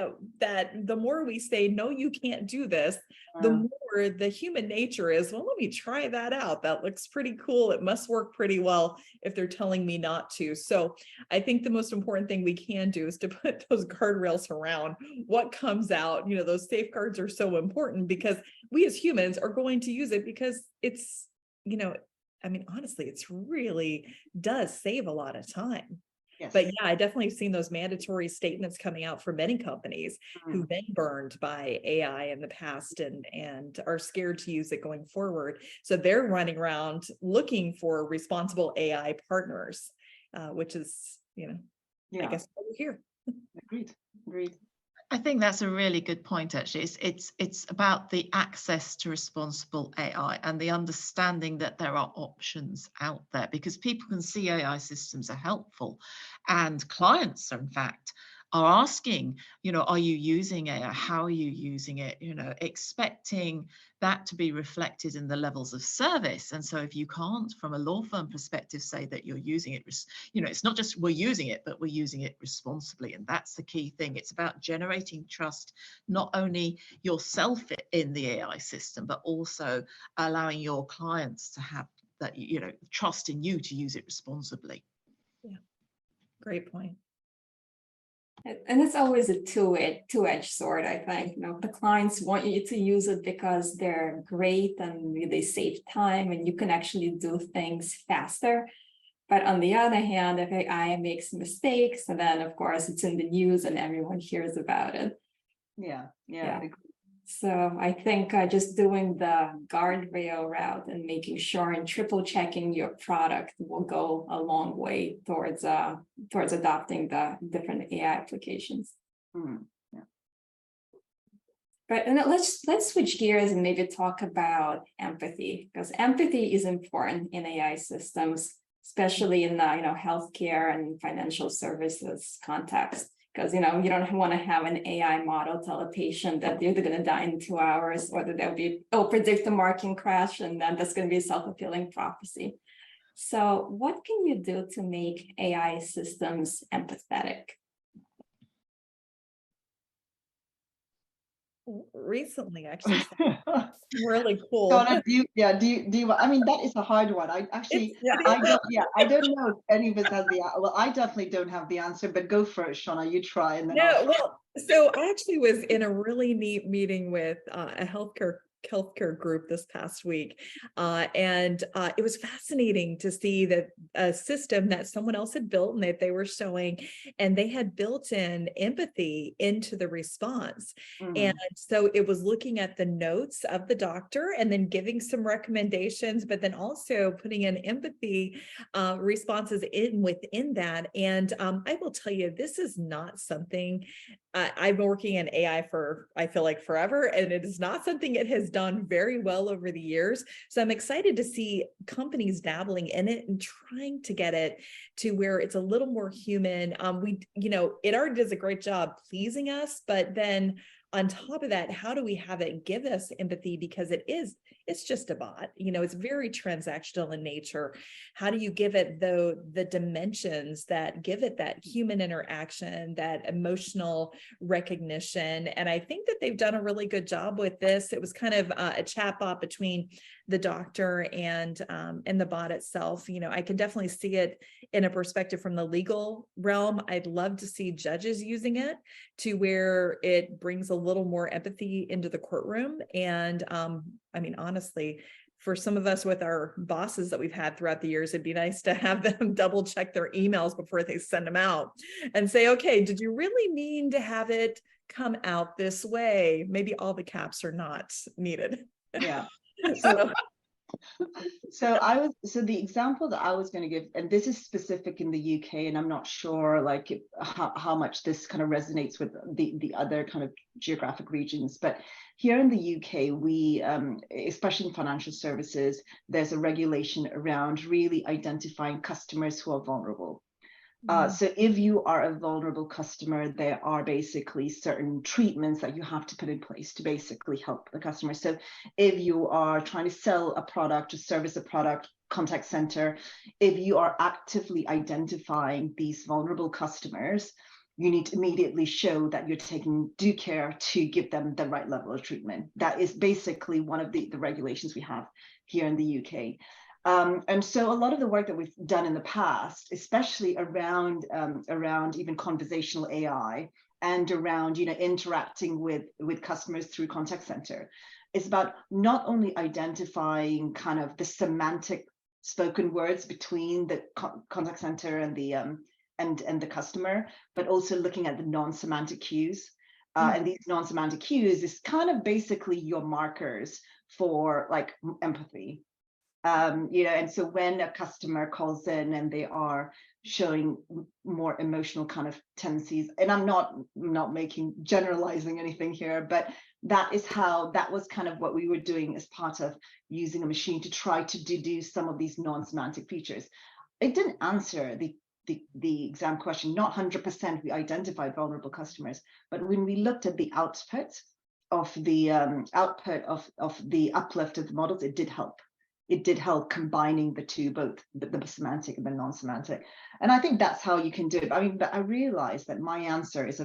that the more we say, no, you can't do this, the more the human nature is, well, let me try that out. That looks pretty cool. It must work pretty well if they're telling me not to. So I think the most important thing we can do is to put those guardrails around what comes out. Those safeguards are so important because we as humans are going to use it because it's, I mean, honestly, it's really does save a lot of time. Yes. But yeah, I definitely have seen those mandatory statements coming out for many companies who've been burned by AI in the past and are scared to use it going forward. So they're running around looking for responsible AI partners. which is, I Yeah, guess why we're here. agreed. I think that's a really good point, actually. It's about the access to responsible AI and the understanding that there are options out there, because people can see AI systems are helpful, and clients, in fact, are asking, are you using AI? How are you using it? Expecting that to be reflected in the levels of service. And so if you can't, from a law firm perspective, say that you're using it, it's not just we're using it, but we're using it responsibly. And that's the key thing. It's about generating trust, not only yourself in the AI system, but also allowing your clients to have that, trust in you to use it responsibly. Yeah, great point. And it's always a two-edged sword, I think. The clients want you to use it because they're great and they save time and you can actually do things faster. But on the other hand, if AI makes mistakes, and then of course it's in the news and everyone hears about it. Yeah. So I think just doing the guardrail route and making sure and triple checking your product will go a long way towards adopting the different AI applications. Yeah. But let's switch gears and maybe talk about empathy, because empathy is important in AI systems, especially in the healthcare and financial services context. Because you don't want to have an AI model tell a patient that they're going to die in 2 hours, or that they'll predict the market crash, and then that's going to be a self-fulfilling prophecy. So what can you do to make AI systems empathetic? Recently, actually, really cool. Shawnna, do you, I mean, that is a hard one. I don't know if any of us has well, I definitely don't have the answer, but go for it, Shawnna, you try. And then so I actually was in a really neat meeting with a healthcare group this past week. And it was fascinating to see that a system that someone else had built and that they were showing, and they had built in empathy into the response. And so it was looking at the notes of the doctor and then giving some recommendations, but then also putting in empathy responses within that. And I will tell you, this is not something I've been working in AI for, I feel like, forever, and it is not something it has done very well over the years. So I'm excited to see companies dabbling in it and trying to get it to where it's a little more human. It already does a great job pleasing us, but then on top of that, how do we have it give us empathy? Because it's just a bot, it's very transactional in nature. How do you give it the dimensions that give it that human interaction, that emotional recognition? And I think that they've done a really good job with this. It was kind of a chatbot between the doctor and the bot itself. I can definitely see it in a perspective from the legal realm. I'd love to see judges using it to where it brings a little more empathy into the courtroom. And honestly, for some of us with our bosses that we've had throughout the years, it'd be nice to have them double check their emails before they send them out and say, okay, did you really mean to have it come out this way? Maybe all the caps are not needed. Yeah. So the example that I was going to give, and this is specific in the UK, and I'm not sure how much this kind of resonates with the other kind of geographic regions, but here in the UK, we, especially in financial services, there's a regulation around really identifying customers who are vulnerable. So if you are a vulnerable customer, there are basically certain treatments that you have to put in place to basically help the customer. So if you are trying to sell a product or service a product, contact center, if you are actively identifying these vulnerable customers, you need to immediately show that you're taking due care to give them the right level of treatment. That is basically one of the regulations we have here in the UK. And so a lot of the work that we've done in the past, especially around even conversational AI and around interacting with customers through contact center, is about not only identifying kind of the semantic spoken words between the contact center and the customer, but also looking at the non-semantic cues. And these non-semantic cues is kind of basically your markers for like empathy. And so when a customer calls in and they are showing more emotional kind of tendencies, and I'm not generalizing anything here, but that was kind of what we were doing as part of using a machine to try to deduce some of these non-semantic features. It didn't answer the exam question. Not 100% we identified vulnerable customers, but when we looked at the output of the uplift of the models, it did help. It did help combining the two, both the semantic and the non-semantic. And I think that's how you can do it. I mean, but I realized that my answer is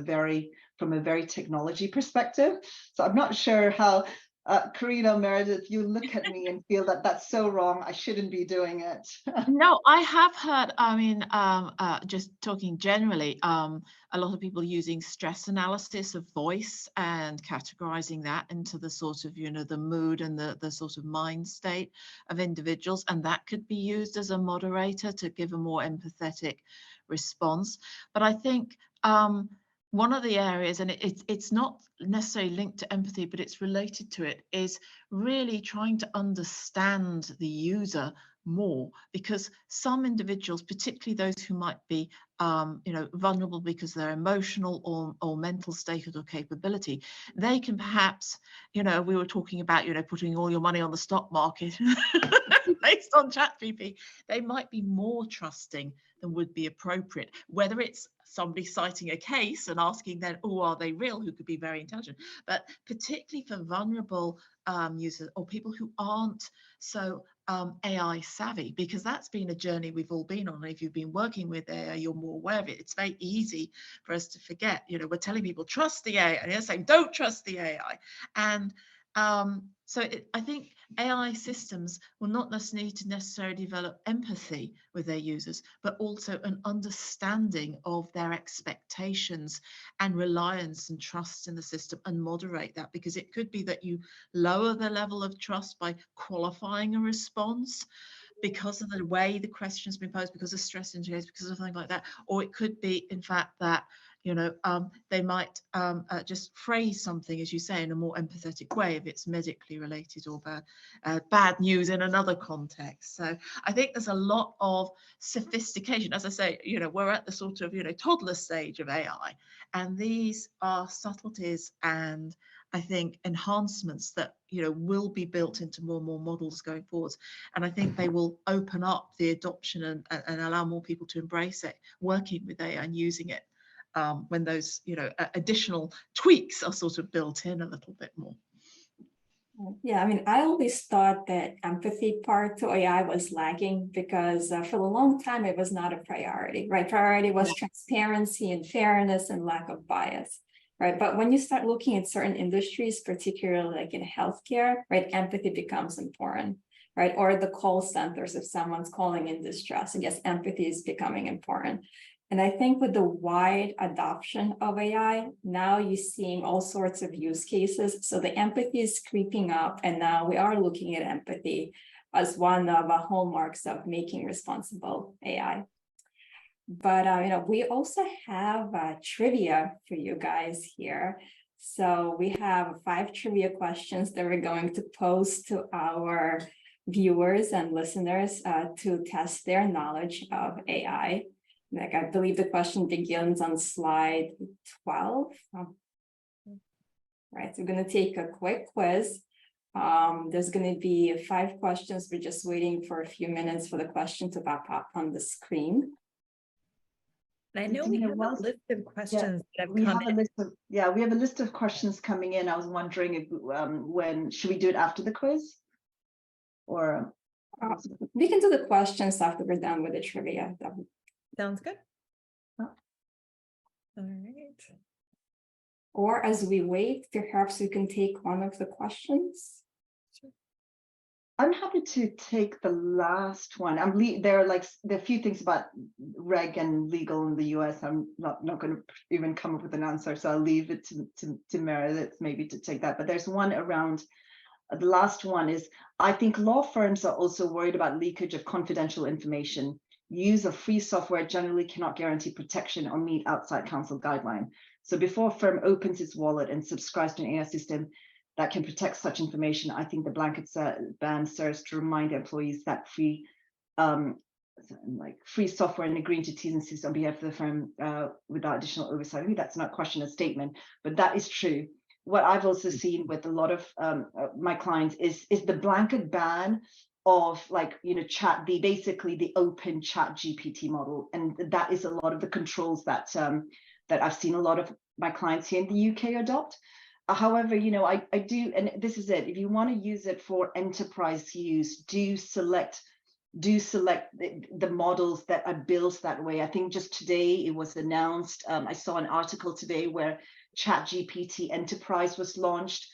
from a very technology perspective. So I'm not sure how, Coreena, Meredith, you look at me and feel that that's so wrong, I shouldn't be doing it. No, I have heard, I mean, just talking generally, a lot of people using stress analysis of voice and categorizing that into the sort of, the mood and the sort of mind state of individuals. And that could be used as a moderator to give a more empathetic response. But I think one of the areas, and it's not necessarily linked to empathy, but it's related to it, is really trying to understand the user more, because some individuals, particularly those who might be vulnerable because they're emotional or mental state or capability, they can perhaps, we were talking about putting all your money on the stock market based on ChatGPT, they might be more trusting than would be appropriate, whether it's somebody citing a case and asking then, oh, are they real, who could be very intelligent, but particularly for vulnerable users or people who aren't so AI savvy, because that's been a journey we've all been on. If you've been working with AI, you're more aware of it. It's very easy for us to forget. We're telling people trust the AI, and they're saying don't trust the AI. And I think AI systems will not need to necessarily develop empathy with their users, but also an understanding of their expectations and reliance and trust in the system, and moderate that, because it could be that you lower the level of trust by qualifying a response because of the way the question's been posed, because of stress indicators, because of something like that. Or it could be, in fact, that they might just phrase something, as you say, in a more empathetic way if it's medically related or bad news in another context. So I think there's a lot of sophistication. As I say, we're at the sort of, toddler stage of AI, and these are subtleties and I think enhancements that will be built into more and more models going forwards. And I think they will open up the adoption and allow more people to embrace it, working with AI and using it when those additional tweaks are sort of built in a little bit more. Yeah, I mean, I always thought that empathy part to AI was lagging because for a long time it was not a priority, right? Priority was transparency and fairness and lack of bias, right? But when you start looking at certain industries, particularly like in healthcare, right, empathy becomes important, right? Or the call centers, if someone's calling in distress, I guess empathy is becoming important. And I think with the wide adoption of AI, now you're seeing all sorts of use cases. So the empathy is creeping up, and now we are looking at empathy as one of the hallmarks of making responsible AI. But we also have trivia for you guys here. So we have 5 trivia questions that we're going to pose to our viewers and listeners to test their knowledge of AI. Like, I believe the question begins on slide 12. Right, so we're going to take a quick quiz. There's going to be 5 questions. We're just waiting for a few minutes for the question to pop up on the screen. I know we have a list of questions that have come in. We have a list of questions coming in. I was wondering if when should we do it after the quiz, or we can do the questions after we're done with the trivia. Sounds good. All right. Or as we wait, perhaps we can take one of the questions. Sure. I'm happy to take the last one. There are a few things about reg and legal in the US. I'm not going to even come up with an answer, so I'll leave it to Meredith maybe to take that. But there's one around. The last one is, I think law firms are also worried about leakage of confidential information. Use of free software generally cannot guarantee protection or meet outside counsel guideline. So before a firm opens its wallet and subscribes to an AI system, that can protect such information. I think the blanket ban serves to remind employees that free software and agreeing to T's and C's on behalf of the firm without additional oversight. I think that's not a question, a statement, but that is true. What I've also seen with a lot of my clients is the blanket ban of basically the open chat GPT model. And that is a lot of the controls that that I've seen a lot of my clients here in the UK adopt. However, I do, and this is it, if you want to use it for enterprise use, do select the models that are built that way. I think just today it was announced, I saw an article today where ChatGPT Enterprise was launched,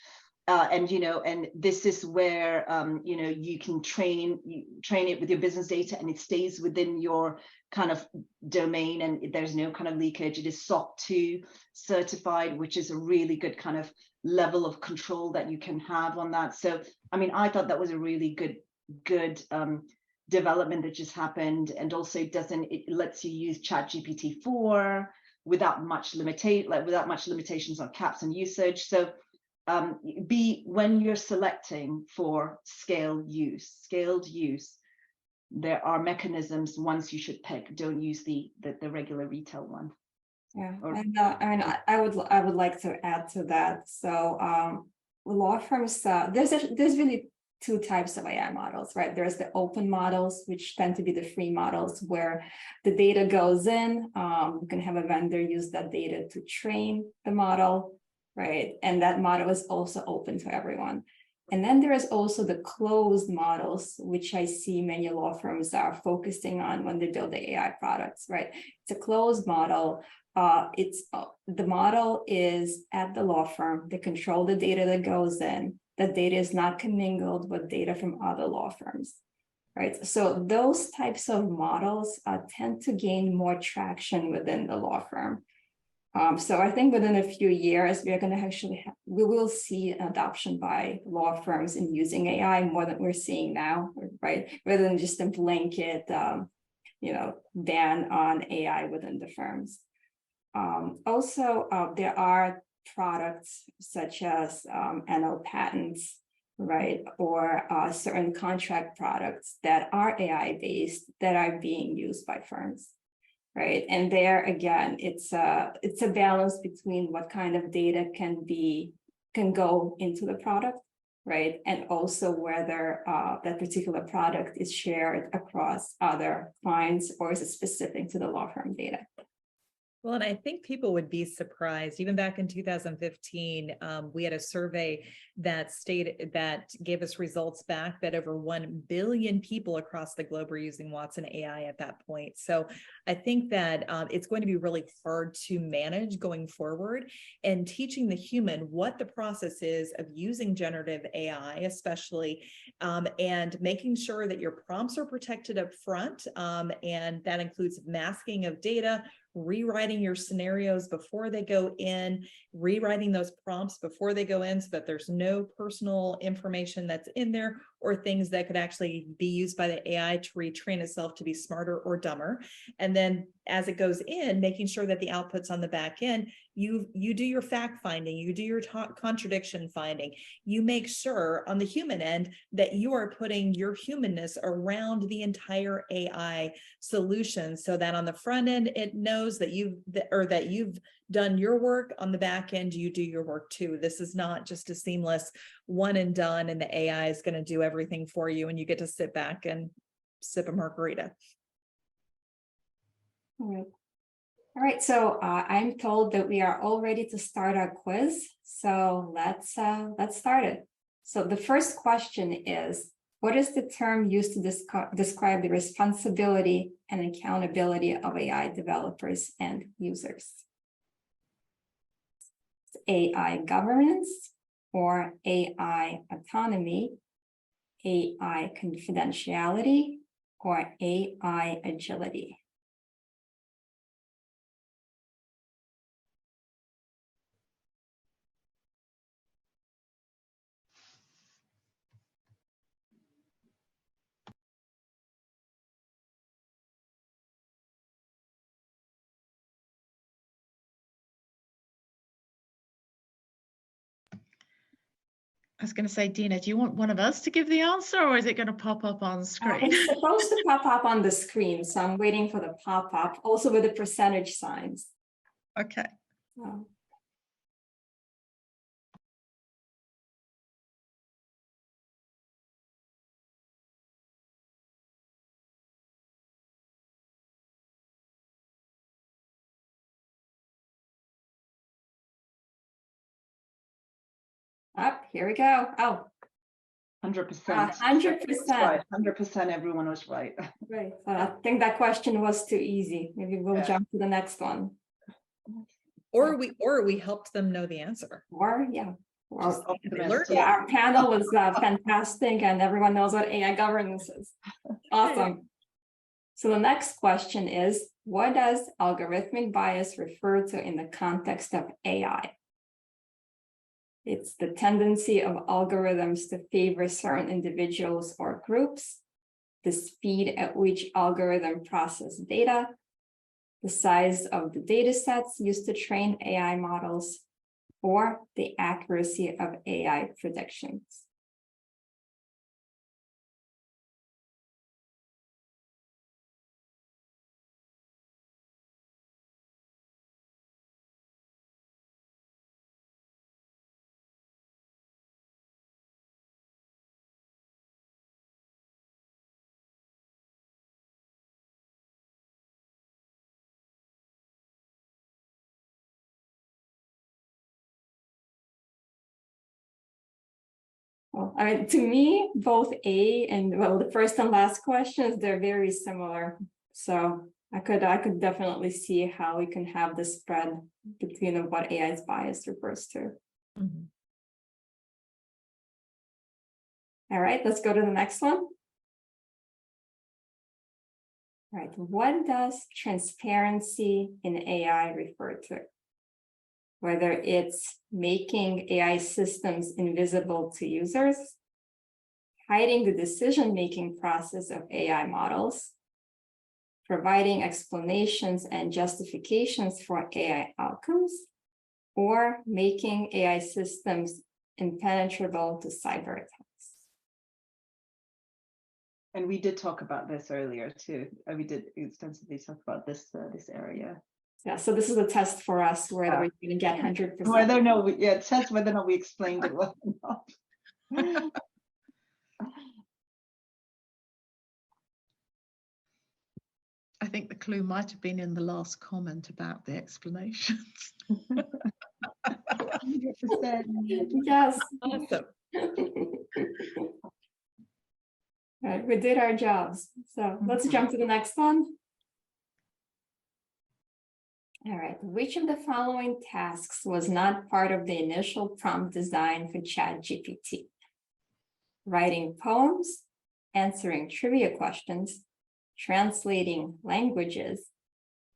and this is where you can train it with your business data, and it stays within your kind of domain, and there's no kind of leakage. It is SOC 2 certified, which is a really good kind of level of control that you can have on that. So I mean, I thought that was a really good development that just happened. And also it lets you use ChatGPT 4 without much limitations on caps and usage. So when you're selecting for scaled use, there are mechanisms once you should pick. Don't use the regular retail one. Yeah, and I mean, I would like to add to that. So law firms, there's really two types of AI models, right? There's the open models, which tend to be the free models, where the data goes in. You can have a vendor use that data to train the model, right? And that model is also open to everyone. And then there is also the closed models, which I see many law firms are focusing on when they build the AI products, right? It's a closed model. The model is at the law firm. They control the data that goes in. The data is not commingled with data from other law firms, right? So those types of models tend to gain more traction within the law firm. So I think within a few years, we are going to we will see adoption by law firms in using AI more than we're seeing now, right? Rather than just a blanket, ban on AI within the firms. Also, there are products such as NL patents, right, or certain contract products that are AI-based that are being used by firms, right? And there again, it's a balance between what kind of data can go into the product, right, and also whether that particular product is shared across other clients or is it specific to the law firm data. Well, and I think people would be surprised. Even back in 2015, we had a survey that gave us results back that over 1 billion people across the globe were using Watson AI at that point. So I think that it's going to be really hard to manage going forward, and teaching the human what the process is of using generative AI, especially, and making sure that your prompts are protected up front. And that includes masking of data, rewriting your scenarios before they go in, rewriting those prompts before they go in so that there's no personal information that's in there or things that could actually be used by the AI to retrain itself to be smarter or dumber. And then as it goes in, making sure that the outputs on the back end, you do your fact finding, you do your contradiction finding, you make sure on the human end that you are putting your humanness around the entire AI solution, so that on the front end it knows that you've done your work, on the back end you do your work too. This is not just a seamless one and done and the AI is going to do everything for you and you get to sit back and sip a margarita. All right, so I'm told that we are all ready to start our quiz. So let's start it. So the first question is, what is the term used to describe the responsibility and accountability of AI developers and users? AI governance, or AI autonomy, AI confidentiality, or AI agility? I was going to say, Dina, do you want one of us to give the answer, or is it going to pop up on screen? It's supposed to pop up on the screen, so I'm waiting for the pop-up, also with the percentage signs. Okay. So, here we go. Oh, 100%. 100%. 100%. Everyone was right. Right. I think that question was too easy. Maybe we'll Yeah. jump to the next one. Or we helped them know the answer. Or yeah. Just Well, optimistic. yeah, our panel was fantastic, and everyone knows what AI governance is. Awesome. So the next question is, what does algorithmic bias refer to in the context of AI? It's the tendency of algorithms to favor certain individuals or groups, the speed at which algorithm process data, the size of the data sets used to train AI models, or the accuracy of AI predictions. Well, I mean, to me, both A and well, the first and last questions, they're very similar. So I could definitely see how we can have the spread between what AI's bias refers to. Mhm. All right, let's go to the next one. All right, what does transparency in AI refer to? Whether it's making AI systems invisible to users, hiding the decision-making process of AI models, providing explanations and justifications for AI outcomes, or making AI systems impenetrable to cyber attacks. And we did talk about this earlier too. We did extensively talk about this area. Yeah, so this is a test for us whether we're going to get 100%. Whether or not test whether or not we explained it well enough. I think the clue might have been in the last comment about the explanations. 100%. Yes. Awesome. All right, we did our jobs. So let's jump to the next one. All right, which of the following tasks was not part of the initial prompt design for ChatGPT? Writing poems, answering trivia questions, translating languages,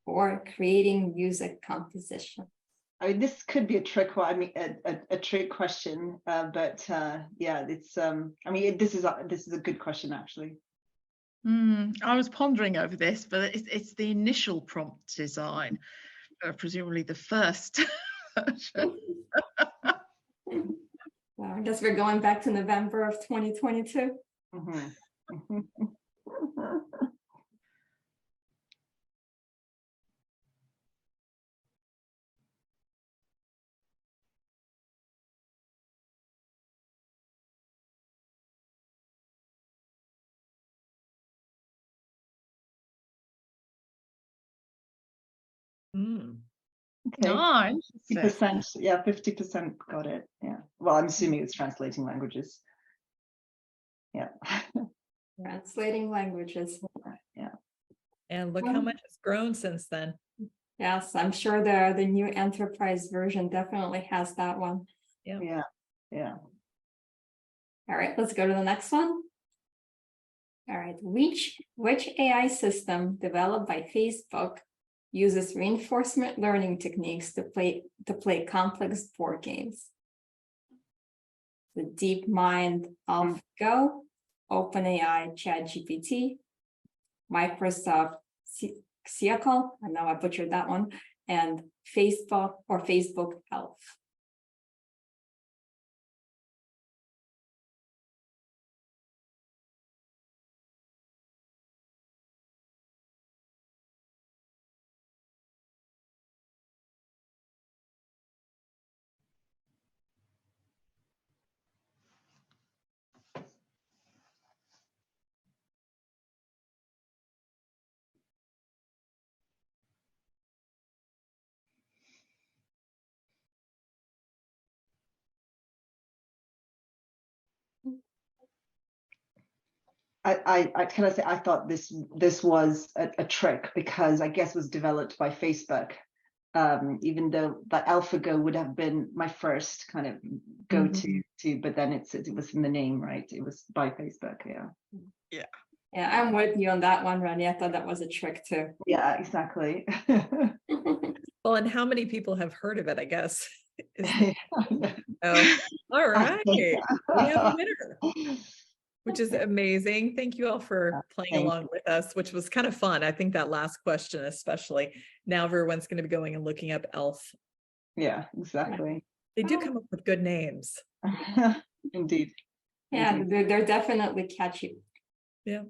or creating music composition? I mean, this could be a trick. I mean, a trick question, but yeah, it's. I mean, this is a good question actually. I was pondering over this, but it's the initial prompt design, presumably the first version. Well, I guess we're going back to November of 2022. Mm-hmm. Okay. Ah, 50%, yeah, 50% got it. Yeah. Well, I'm assuming it's translating languages. Yeah. Translating languages. Yeah. And look how much it's grown since then. Yes, I'm sure the new enterprise version definitely has that one. Yeah. Yeah. Yeah. All right, let's go to the next one. All right, which AI system developed by Facebook uses reinforcement learning techniques to play complex board games? The DeepMind AlphaGo, OpenAI ChatGPT, Microsoft Xiacal, I know I butchered that one, and Facebook Elf. can I say I thought this was a trick, because I guess it was developed by Facebook. Even though that AlphaGo would have been my first kind of go-to, but then it was in the name, right? It was by Facebook, Yeah. Yeah, I'm with you on that one, Reny. I thought that was a trick too. Yeah, exactly. Well, and how many people have heard of it, I guess. Yeah. Oh, all right. We have a winner, which is amazing. Thank you all for playing along with us, which was kind of fun. I think that last question, especially now everyone's going to be going and looking up ELF. Yeah, exactly. They do come up with good names. Indeed. Yeah, Indeed. they're definitely catchy. Yeah.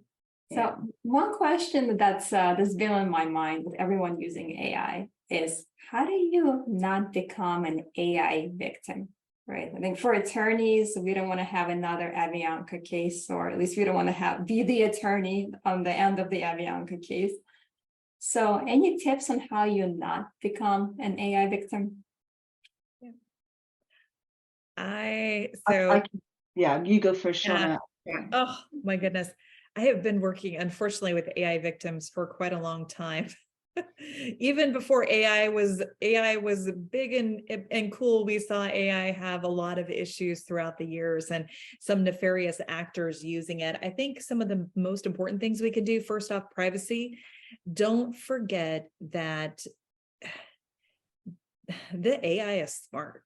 So one question that's been on my mind with everyone using AI is, how do you not become an AI victim, right? I think for attorneys, we don't want to have another Avianca case, or at least we don't want to be the attorney on the end of the Avianca case. So any tips on how you not become an AI victim? Yeah, you go first, Shawnna. Yeah. Oh my goodness. I have been working, unfortunately, with AI victims for quite a long time. Even before AI was big and cool, we saw AI have a lot of issues throughout the years and some nefarious actors using it. I think some of the most important things we can do, first off, privacy. Don't forget that the AI is smart.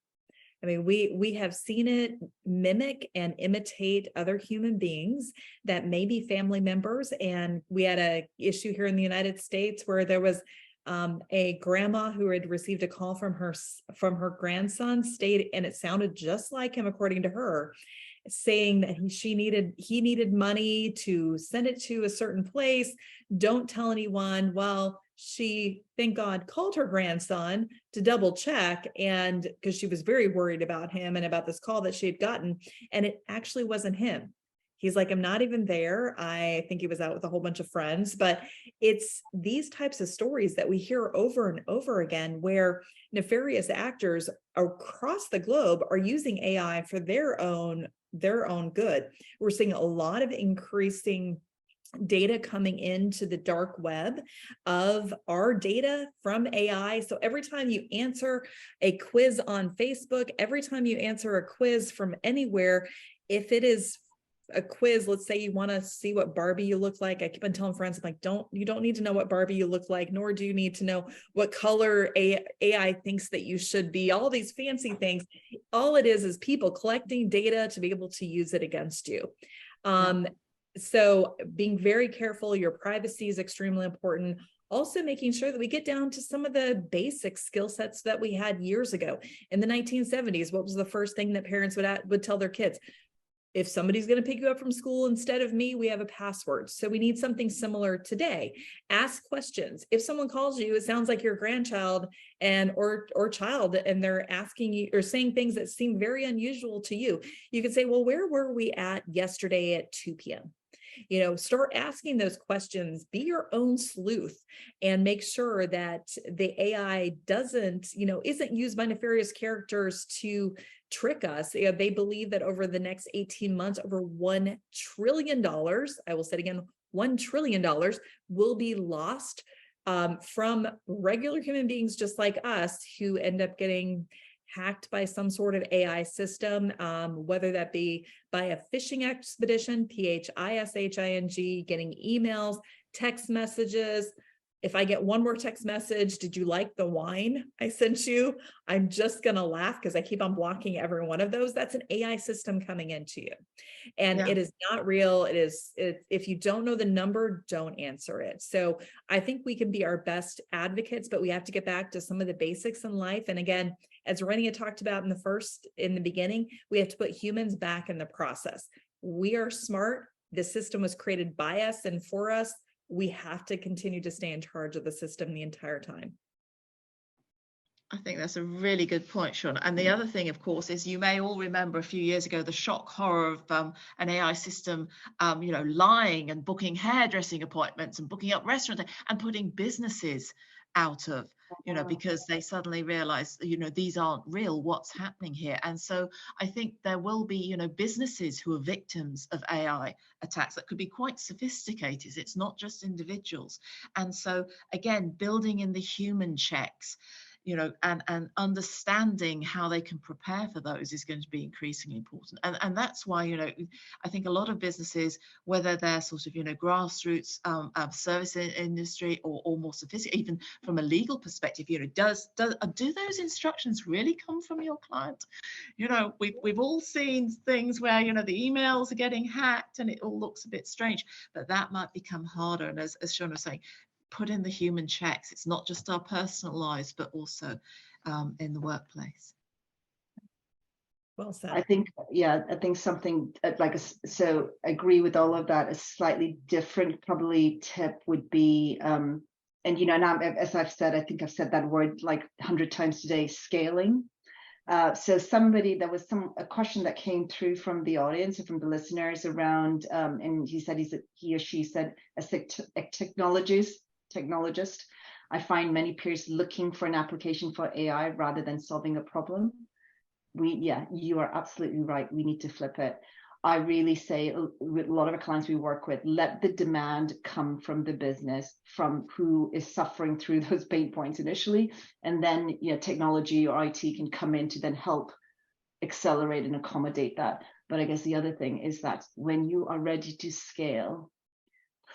I mean, we have seen it mimic and imitate other human beings that may be family members. And we had an issue here in the United States where there was a grandma who had received a call from her grandson, and it sounded just like him, according to her, saying that he needed money to send it to a certain place. Don't tell anyone. Well, she, thank God, called her grandson to double check, and because she was very worried about him and about this call that she had gotten, and it actually wasn't him. He's like, I'm not even there. I think he was out with a whole bunch of friends. But it's these types of stories that we hear over and over again, where nefarious actors across the globe are using AI for their own good. We're seeing a lot of increasing data coming into the dark web of our data from AI. So every time you answer a quiz on Facebook, every time you answer a quiz from anywhere, if it is a quiz, let's say you want to see what Barbie you look like. I keep on telling friends, I'm like, you don't need to know what Barbie you look like, nor do you need to know what color AI thinks that you should be, all these fancy things. All it is people collecting data to be able to use it against you. So being very careful, your privacy is extremely important. Also making sure that we get down to some of the basic skill sets that we had years ago. In the 1970s, what was the first thing that parents would tell their kids? If somebody's going to pick you up from school instead of me, we have a password. So we need something similar today. Ask questions. If someone calls you, it sounds like your grandchild or child, and they're asking you or saying things that seem very unusual to you, you can say, well, where were we at yesterday at 2 p.m.? Start asking those questions, be your own sleuth, and make sure that the AI isn't used by nefarious characters to trick us. They believe that over the next 18 months, over $1 trillion, I will say it again, $1 trillion will be lost from regular human beings just like us, who end up getting hacked by some sort of AI system, whether that be by a phishing expedition, PHISHING, getting emails, text messages. If I get one more text message, did you like the wine I sent you? I'm just going to laugh because I keep on blocking every one of those. That's an AI system coming into you. And it is not real. If you don't know the number, don't answer it. So I think we can be our best advocates, but we have to get back to some of the basics in life. And again, as Reny had talked about in the beginning, we have to put humans back in the process. We are smart. The system was created by us and for us. We have to continue to stay in charge of the system the entire time. I think that's a really good point, Shawnna. And the other thing, of course, is you may all remember a few years ago, the shock horror of an AI system, lying and booking hairdressing appointments and booking up restaurants and putting businesses out of, because they suddenly realize, these aren't real, what's happening here. And so I think there will be, businesses who are victims of AI attacks that could be quite sophisticated. It's not just individuals. And so again, building in the human checks, and understanding how they can prepare for those is going to be increasingly important. And that's why, I think a lot of businesses, whether they're sort of, grassroots service industry or more sophisticated, even from a legal perspective, do those instructions really come from your client? We've all seen things where, the emails are getting hacked and it all looks a bit strange, but that might become harder. And as Shawnna was saying, put in the human checks. It's not just our personal lives, but also in the workplace. Well said. I think something so I agree with all of that. A slightly different probably tip would be, and as I've said, I think I've said that word like 100 times today, scaling. So there was a question that came through from the audience and from the listeners around, and he or she said, as a technologist, I find many peers looking for an application for AI rather than solving a problem. You are absolutely right. We need to flip it. I really say with a lot of our clients we work with, let the demand come from the business, from who is suffering through those pain points initially, and then technology or IT can come in to then help accelerate and accommodate that. But I guess the other thing is that when you are ready to scale,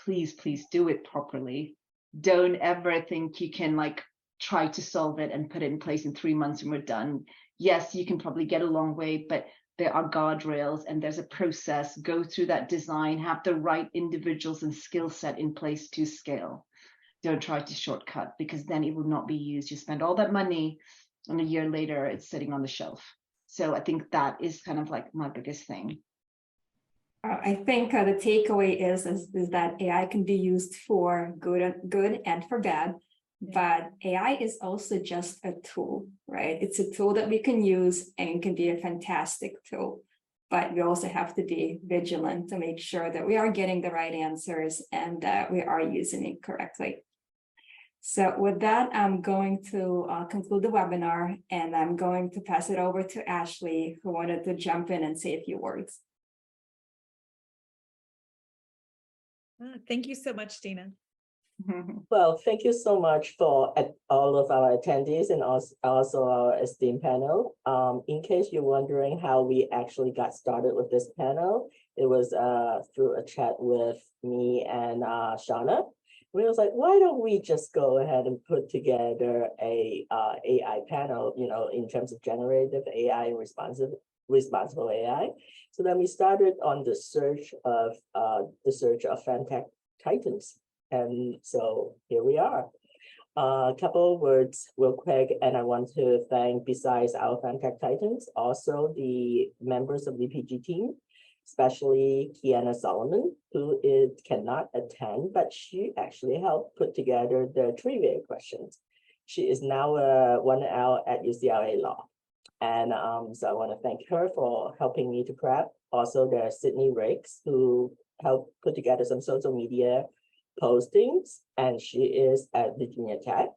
please do it properly. Don't ever think you can try to solve it and put it in place in 3 months and we're done. Yes, you can probably get a long way, but there are guardrails and there's a process. Go through that design, have the right individuals and skill set in place to scale. Don't try to shortcut, because then it will not be used. You spend all that money and a year later it's sitting on the shelf. So I think that is kind of like my biggest thing. I think the takeaway is that AI can be used for good and for bad, but AI is also just a tool, right? It's a tool that we can use and it can be a fantastic tool, but we also have to be vigilant to make sure that we are getting the right answers and that we are using it correctly. So with that, I'm going to conclude the webinar, and I'm going to pass it over to Ashley, who wanted to jump in and say a few words. Thank you so much, Dina. Well, thank you so much for all of our attendees and also our esteemed panel. In case you're wondering how we actually got started with this panel, it was through a chat with me and Shawnna. We was like, why don't we just go ahead and put together a AI panel, in terms of generative AI and responsible AI. So then we started on the search of FemTech Titans. And so here we are. A couple of words real quick, and I want to thank, besides our FemTech Titans, also the members of the PG team, especially Kiana Solomon, who cannot attend, but she actually helped put together the trivia questions. She is now a 1L at UCLA Law. And so I want to thank her for helping me to prep. Also, there's Sydney Riggs, who helped put together some social media postings, and she is at Virginia Tech.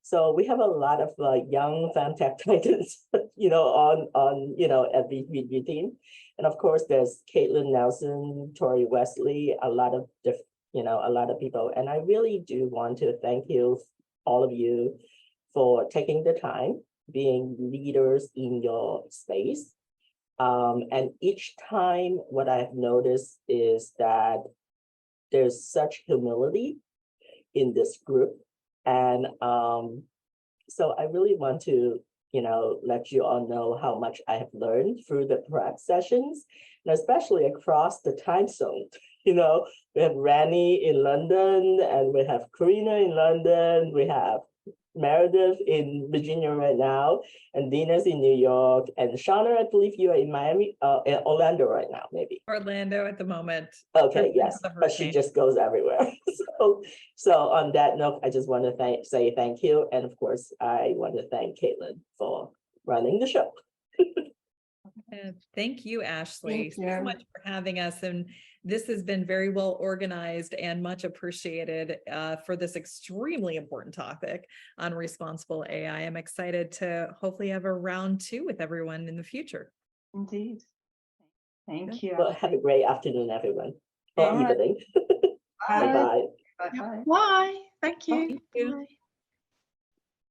So we have a lot of young FemTech Titans, at the VG team. And of course, there's Caitlin Nelson, Tori Wesley, a lot of people. And I really do want to thank you, all of you, for taking the time, being leaders in your space. And each time, what I've noticed is that there's such humility in this group. And so I really want to, let you all know how much I have learned through the prep sessions, and especially across the time zone. We have Reny in London, and we have Coreena in London, we have Meredith in Virginia right now, and Dina's in New York, and Shawnna, I believe you are in Miami, in Orlando right now, maybe. Orlando at the moment. Okay, yes, but she just goes everywhere. So on that note, I just want to say thank you, and of course, I want to thank Caitlin for running the show. Thank you, Ashley, so much for having us. And This has been very well organized and much appreciated for this extremely important topic on responsible AI. I'm excited to hopefully have a round 2 with everyone in the future. Indeed. Thank you. Well, have a great afternoon, everyone. Or All right. evening. Bye. Bye-bye. Bye-bye. Bye. Thank you. Thank you. Bye.